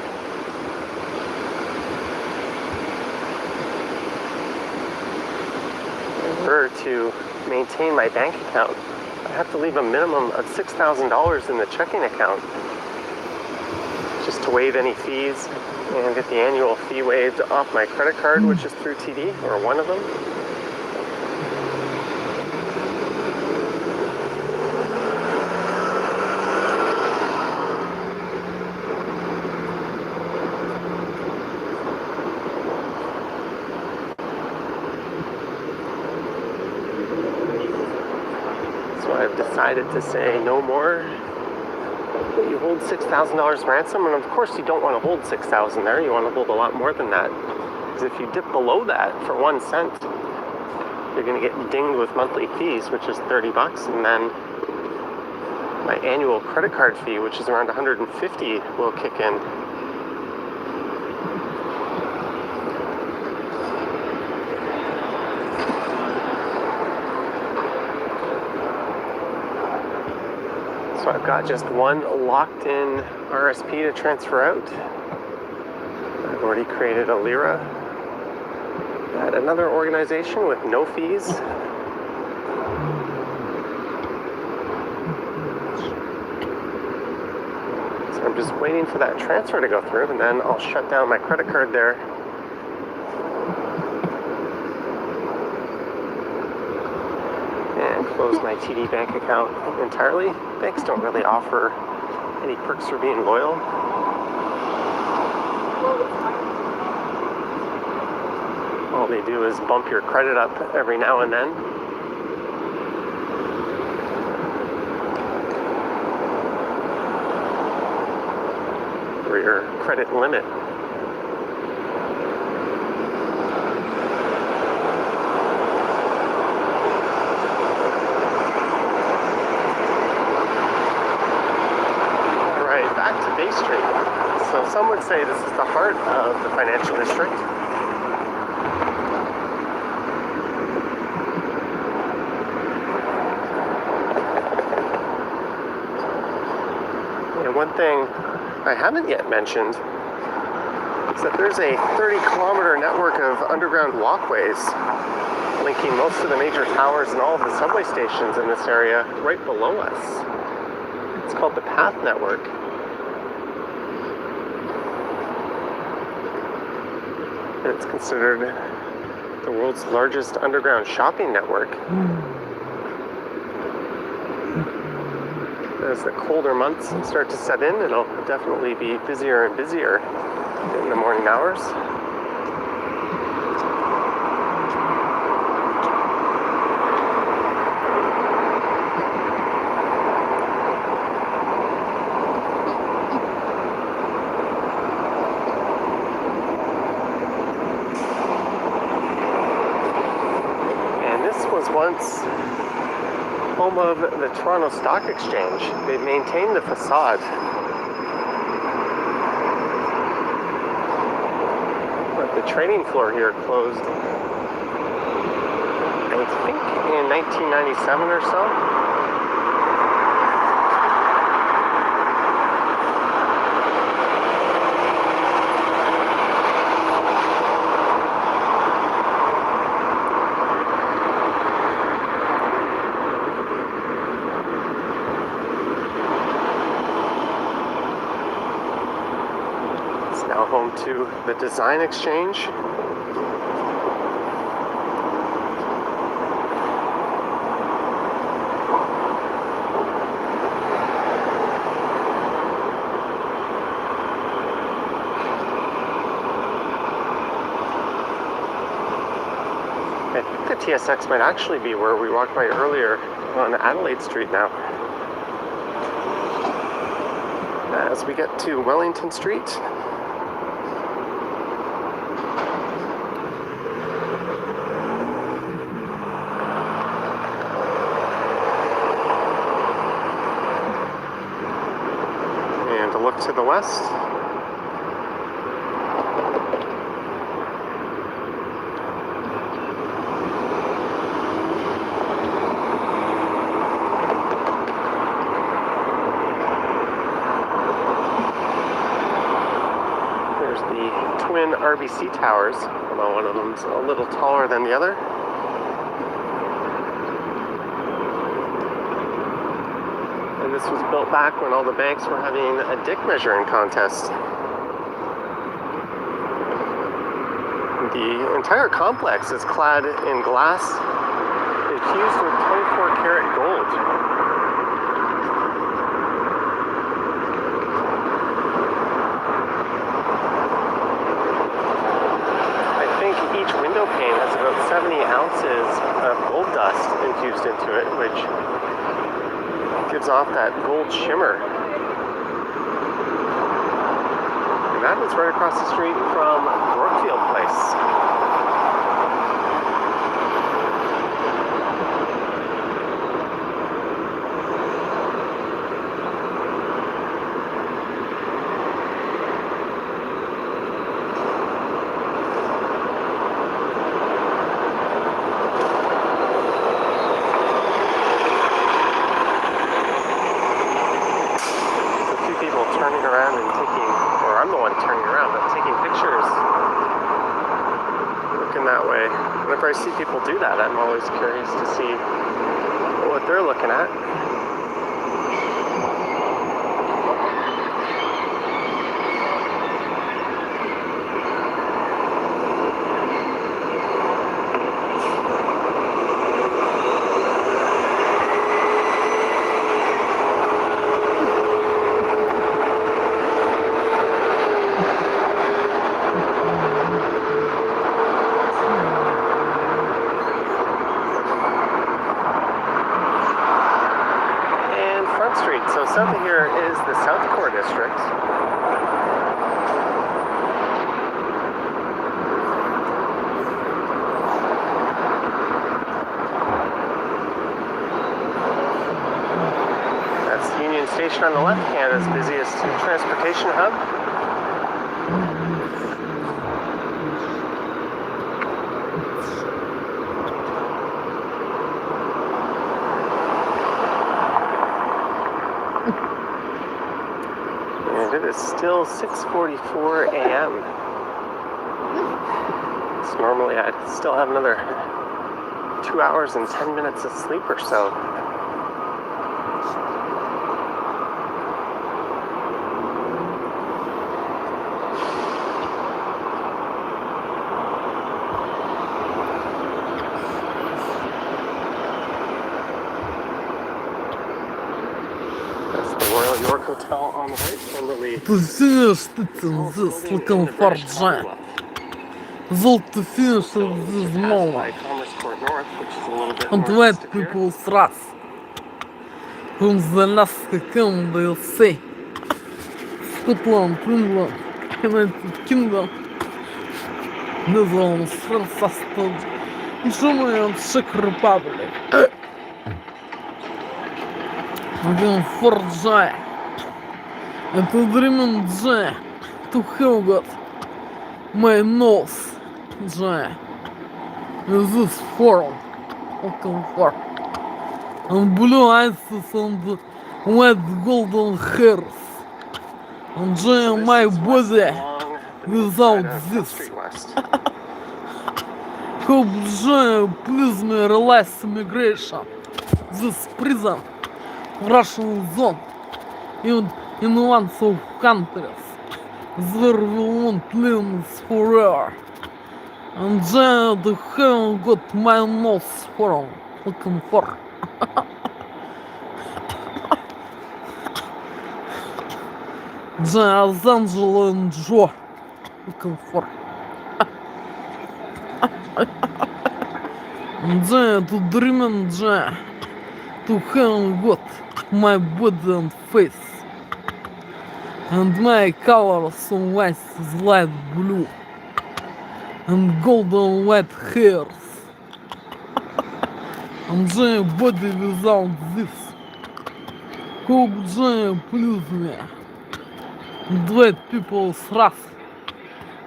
In order to maintain my bank account, I have to leave a minimum of $6,000 in the checking account. Just to waive any fees and get the annual fee waived off my credit card, which is through TD, or one of them. So I've decided to say no more. You hold $6,000 ransom, and of course you don't want to hold $6,000 there. You want to hold a lot more than that, because if you dip below that for 1 cent, you're going to get dinged with monthly fees, which is $30, and then my annual credit card fee, which is around $150, will kick in. So I've got just one locked-in RSP to transfer out. I've already created a Lira at another organization with no fees. So I'm just waiting for that transfer to go through, and then I'll shut down my credit card there. And close my TD bank account entirely. Banks don't really offer any perks for being loyal. All they do is bump your credit up every now and then. Or your credit limit. Bay Street. So some would say this is the heart of the financial district. And one thing I haven't yet mentioned is that there's a 30-kilometer network of underground walkways linking most of the major towers and all of the subway stations in this area right below us. It's called the Path Network. It's considered the world's largest underground shopping network. As the colder months start to set in, it'll definitely be busier and busier in the morning hours. Once home of the Toronto Stock Exchange. They've maintained the facade. But the trading floor here closed, I think, in 1997 or so. Home to the Design Exchange. I think the TSX might actually be where we walked by earlier on Adelaide Street now. As we get to Wellington Street, to the west. There's the twin RBC towers, although one of them's a little taller than the other. And this was built back when all the banks were having a dick measuring contest. The entire complex is clad in glass infused with 24-karat gold. I think each window pane has about 70 ounces of gold dust infused into it, which gives off that gold shimmer. And that was right across the street from Brookfield Place. Turning around and taking, or I'm the one turning around, but taking pictures, looking that way. Whenever I see people do that, I'm always curious to see what they're looking at. Street. So south of here is the South Core District. That's the Union Station on the left, Canada's busiest transportation hub. It is still 6:44 a.m. So normally I'd still have another 2 hours and 10 minutes of sleep or so. Royal York Hotel on the right, formerly Золото финиша здесь мало. And white people stress. From the Alaska, Canada, USA, Scotland, England, United Kingdom, Netherlands, France, Germany, and Czech Republic. Again, for joy, and to dream and joy, to have got my nose, joy, in this forum, welcome for, and blue eyes and white golden hairs, enjoying my body without this. Hope joy please me realize immigration, this prison. Russian zone in one of countries where we won't live forever. And then the haven't got my nose for looking for. Then Angela and Joe looking for. And then to dream and to have got my body and face, and my color so white is light blue, and golden white hairs, and my body without this. Hope Jane please me, and white people thrust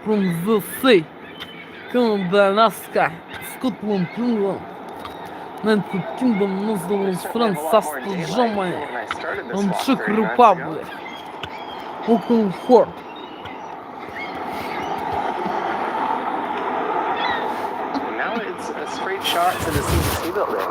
from the sea, Canada, Alaska, Scotland, England, United Kingdom, Netherlands, France, Austria, Germany, and Czech Republic. Welcome for. Now it's a straight shot to the CBC building.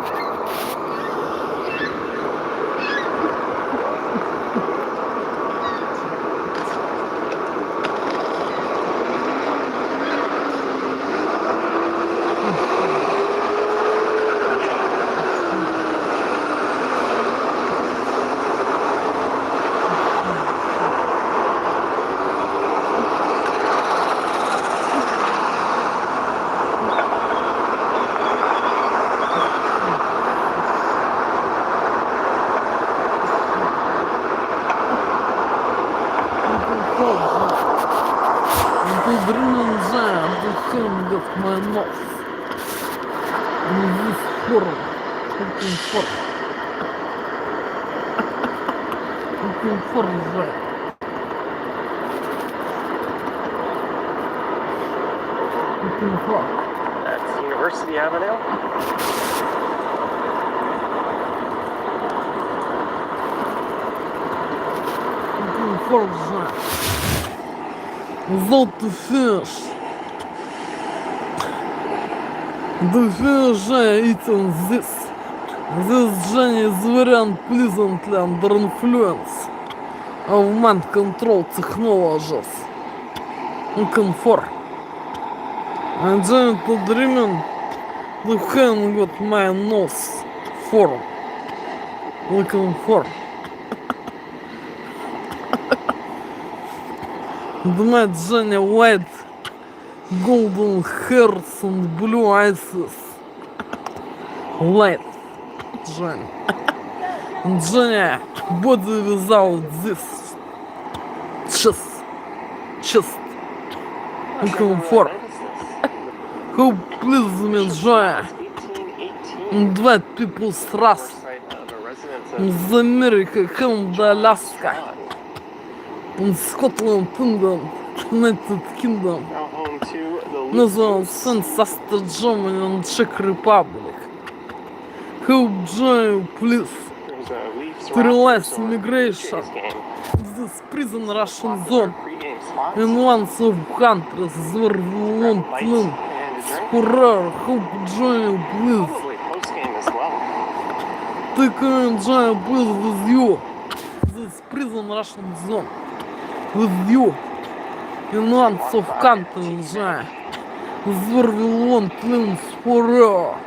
Дыхаем, вот мой нос. Здесь форма. Комфорт. Комфорт же. Комфорт. That's University Avenue. Комфорт же. Золото фиш. The fish eating this. This journey is very unpleasantly under influence of mind control technologies. Comfort. I'm trying to dreaming the hand with my nose form. Comfort. The night journey white, golden hairs and blue eyes. Light. Johnny. Johnny, body without this. Chest. Comfort. Who please me, Johnny? And white people's trust. The America, Canada, Alaska. In Scotland, England, United Kingdom. National Ancestor Germany and Czech Republic. Help join, please. To realize immigration. This prison Russian zone. In one of countries where we want to live. Spurrer, help join, please. Take join, please, with you. This prison Russian zone. With you. In one of countries where we want to live forever.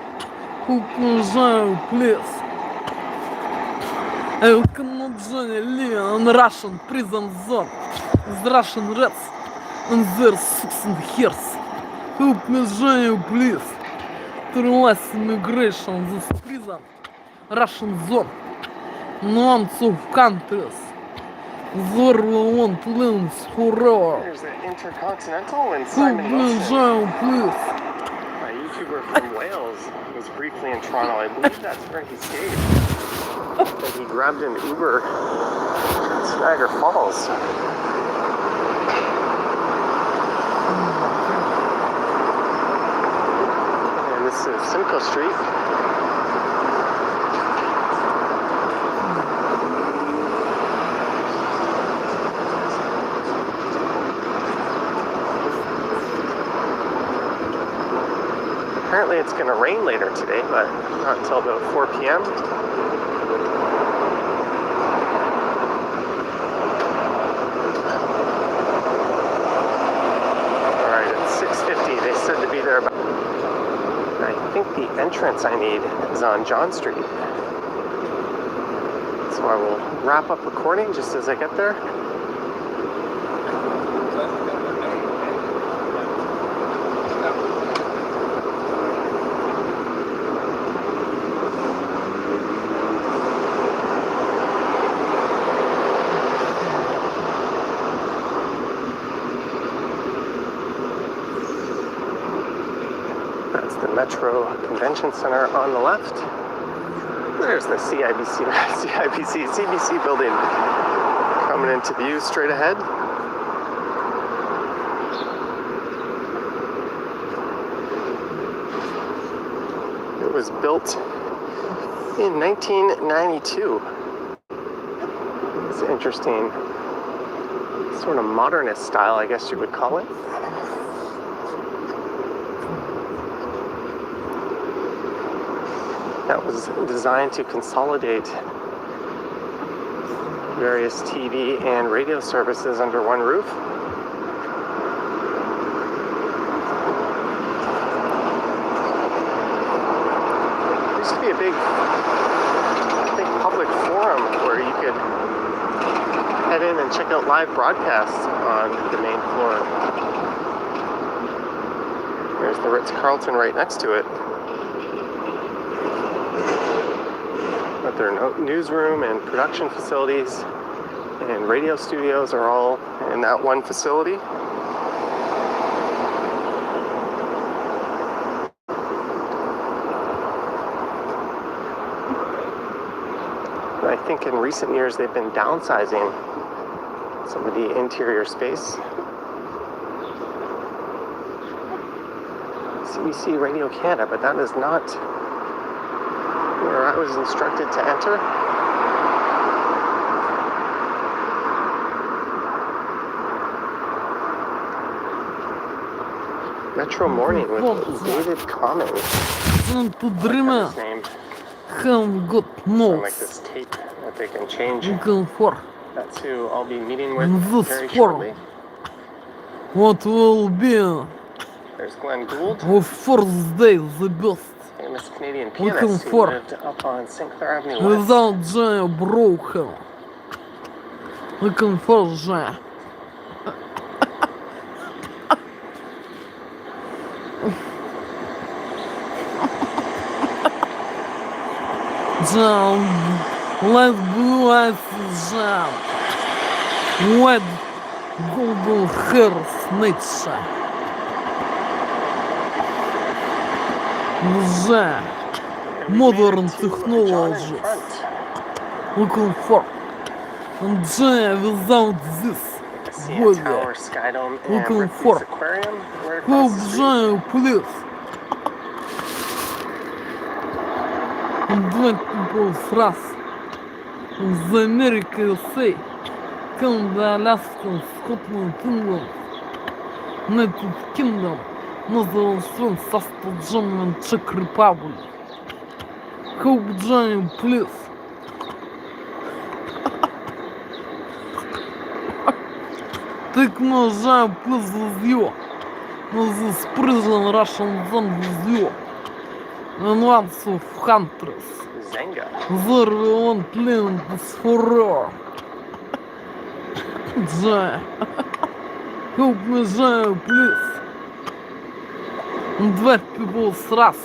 Who can join, please? I cannot join living in Russian prison zone with Russian rats and their six and hairs. Help me join, please. To realize immigration this prison Russian zone in one of countries where we want to live forever. There's an Intercontinental and Help Simon me Wilson. join, please. A YouTuber from Wales was briefly in Toronto. I believe that's where he stayed. And he grabbed an Uber to Niagara Falls. And this is Simcoe Street. Apparently it's going to rain later today, but not until about 4 p.m. Alright, it's 6:50. They said to be there about... I think the entrance I need is on John Street. So I will wrap up recording just as I get there. Metro Convention Center on the left. There's the CBC building coming into view straight ahead. It was built in 1992. It's interesting, sort of modernist style, I guess you would call it. That was designed to consolidate various TV and radio services under one roof. There used to be a big public forum where you could head in and check out live broadcasts on the main floor. There's the Ritz-Carlton right next to it. But their newsroom and production facilities and radio studios are all in that one facility. think in recent years they've been downsizing some of the interior space. CBC Radio Canada, but that is not where I was instructed to enter. Metro Morning with David Commons. His name. Like this tape that they can change. That's who I'll be meeting with very shortly. What will be There's Glenn Gould, of first day the best famous Canadian pianist who for lived up on St. Clair Avenue West. without Jay broken. Looking for Jay. Jam, light blue eyes jam, white golden hair snitcher. Jam, modern technologies. Looking for Jam without this CN Tower, Skydome, and looking Ripley's for Aquarium right help across the street. Jam, please. Invent people for us. The America, USA, Canada, Alaska, Scotland, England, United Kingdom, Netherlands, South German, Czech Republic. Help Jam, please. Take no Jam, please, with you. No, this prison Russian zone with you. And once of hunters. Zenga. There we won't live this forever. Jay. Help me, Jay, please. Invite people с раз.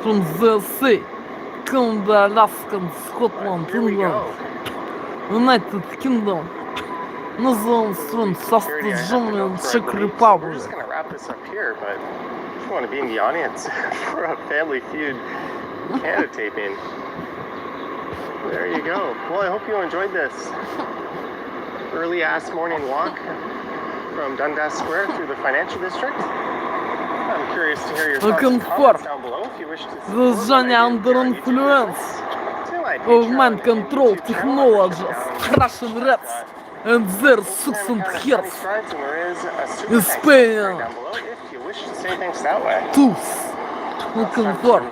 From the sea. Canada, Alaska, Scotland, Here we England, go. United Kingdom, Netherlands, South Security, I have to Germany, go and for a Czech break, so Republic. We're just going to wrap this up here, but if you want to be in the audience for a Family Feud Canada taping, there you go. Well, I hope you enjoyed this early-ass morning walk from Dundas Square through the financial district. I'm curious to hear your thoughts and comments down below if you wish to support what Johnny I do under here on YouTube influence to my of Patreon mind and control YouTube channel. technologies, Russian rats, and their sucks and hairs, In Spain. tooth, looking for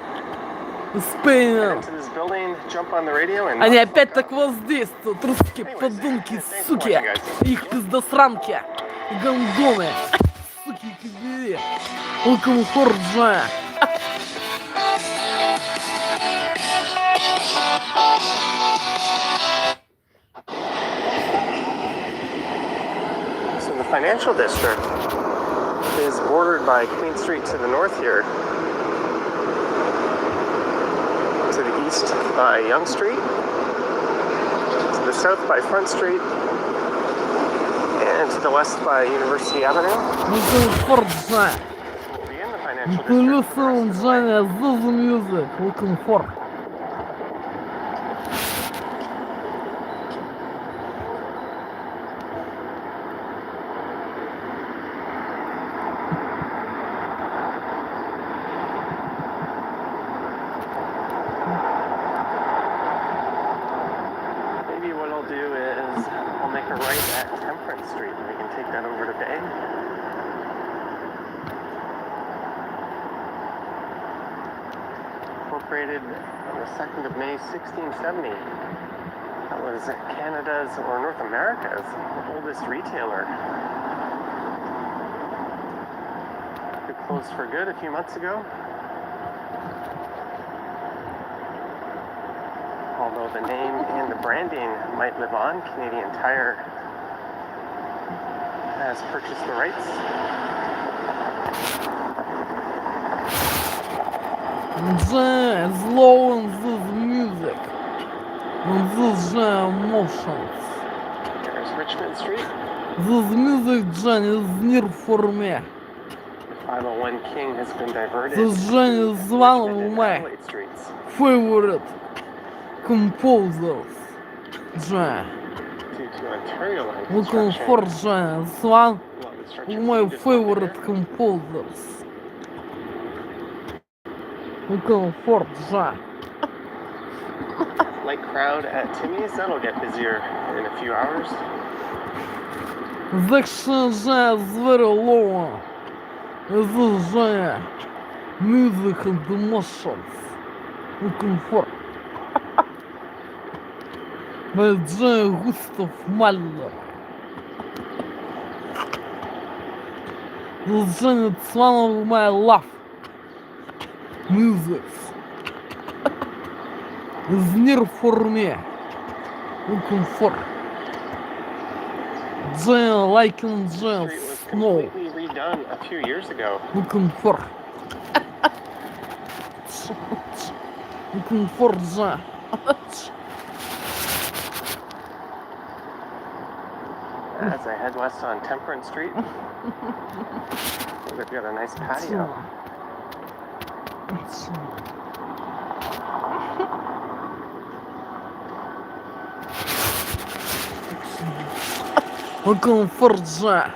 Spain. Они опять так воздействуют, русские подонки, суки, их пиздосранки, гандоны, суки, кибери, looking for Jay. So the financial district is bordered by Queen Street to the north here, to the east by Yonge Street, to the south by Front Street, and to the west by University Avenue. Looking for Jay. We'll be in the financial To district for the listen rest of the night. Jay, this music, looking for. Maybe what I'll do is I'll make a right at Temperance Street and we can take that over to Bay. Incorporated on the 2nd of May, 1670. That was Canada's, or North America's, oldest retailer. It closed for good a few months ago. Although the name and the branding might live on, Canadian Tire has purchased the rights. Jay is low in this music, and this Jay emotions. There's Richmond Street. This music Jay is near for me. The 501 King has been diverted. This Jay is one of Richmond and my Adelaide Streets. favorite composers. Джа. Due to Ontario line Looking construction, for Джа. This one well, the of structure my just located favorite there. composers. Looking for Джа. Light crowd at Timmy's. That'll get busier in a few hours. The action Джа is very low. This is Джа. Music and emotions. Looking for. By Джа Gustav Mahler. This Джа is one of my love musics. Is near for me. Looking for. Джа liking Джа Street was snow. completely redone a few years ago. Looking for. Looking for Джа. As I head west on Temperance Street, they've got a nice patio. Looking for Джа.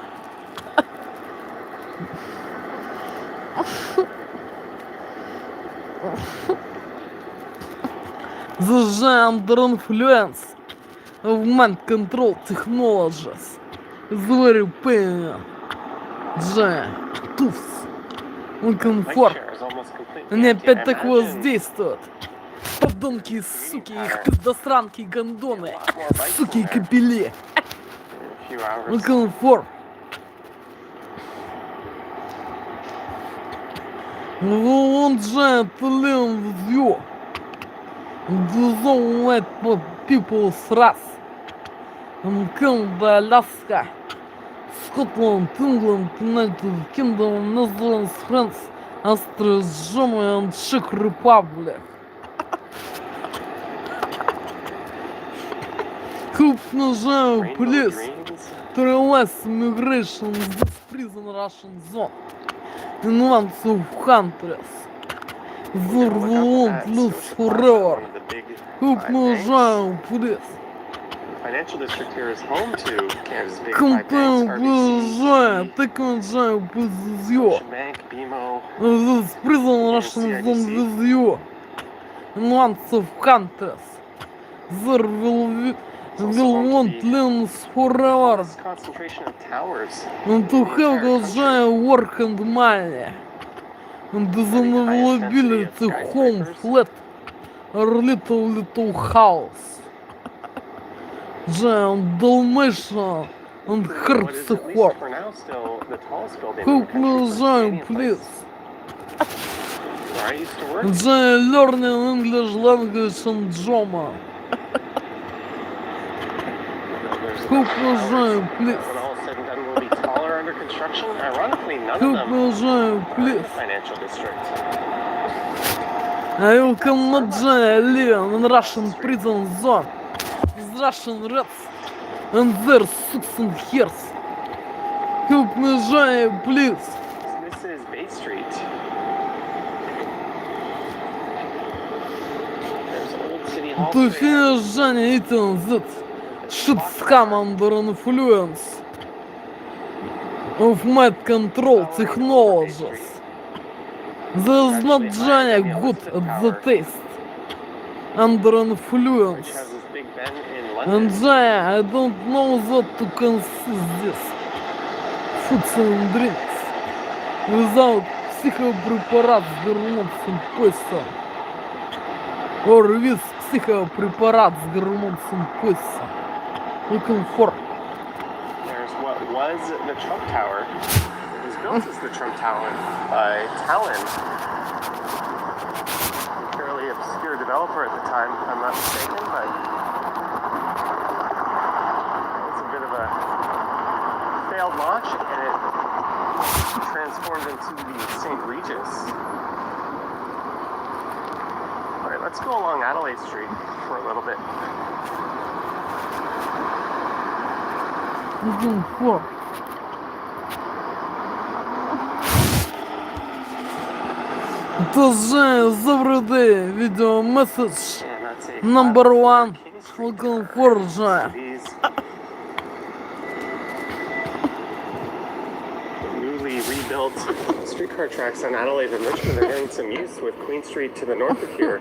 The Джа under influence of mind control technologies is very pain. Джа. Туфс. Looking Bike for. share is almost completely Они empty. опять I так imagine воздействуют. Подонки и суки, их пиздосранки и гондоны. Суки и капели. in a few hours. Looking for. Вон Джа to live with you. You don't let people thrust. Canada, Alaska, Scotland, England, United Kingdom, Netherlands, France, Austria, Germany and Czech Republic. Hope National Rainbow Police dreams. to release migration in this prison Russian zone in one of countries. There Look won't up at lose Scotia Plaza, forever. one of the big Hope five banks. National Police. Financial district here is home to Canada's big five Compare banks, Джа, RBC, taking Джа with you. Bank, BMO. This prison Russian zone with you. In one of countries. There will want limbs forever. This concentration of towers. And to have the giant work and money. And the availability home flat or little house. Giant Dalmatian and What hearts is to at least work. for now still the tallest building in the Help country me, for a Giant, Canadian place. please. Where I used to work, Giant learning English language and drama. there's Help about me, towers Giant, that please. when all is said and done will be taller under construction. Ironically, none of Help them me, Giant, are in please. the financial district. I will come not Giant living in Russian prison zone. With Russian rats and their suits and hairs. Help me, Giant, please. This is Bay Street. There's Old City Hall. To today. finish Giant eating that shit scam under influence of mind control technologies. There's not Giant good at the taste. Under Which influence. has this Big Ben in And London. I don't know what to consist this. Foods and drinks. Without psychopрепарат с гормонцем пояса. Or with psychopрепарат с гормонцем пояса. Looking for. There's what was the Trump Tower. It was built as the Trump Tower by Talon. A fairly obscure developer at the time, if I'm not mistaken, but it was a bit of a failed launch, and it transformed into the St. Regis. Alright, let's go along Adelaide Street for a little bit. Looking for. It was Giant every day video message. And that's a Number one. Looking for job. These newly rebuilt streetcar tracks on Adelaide and Richmond are getting some use with Queen Street to the north of here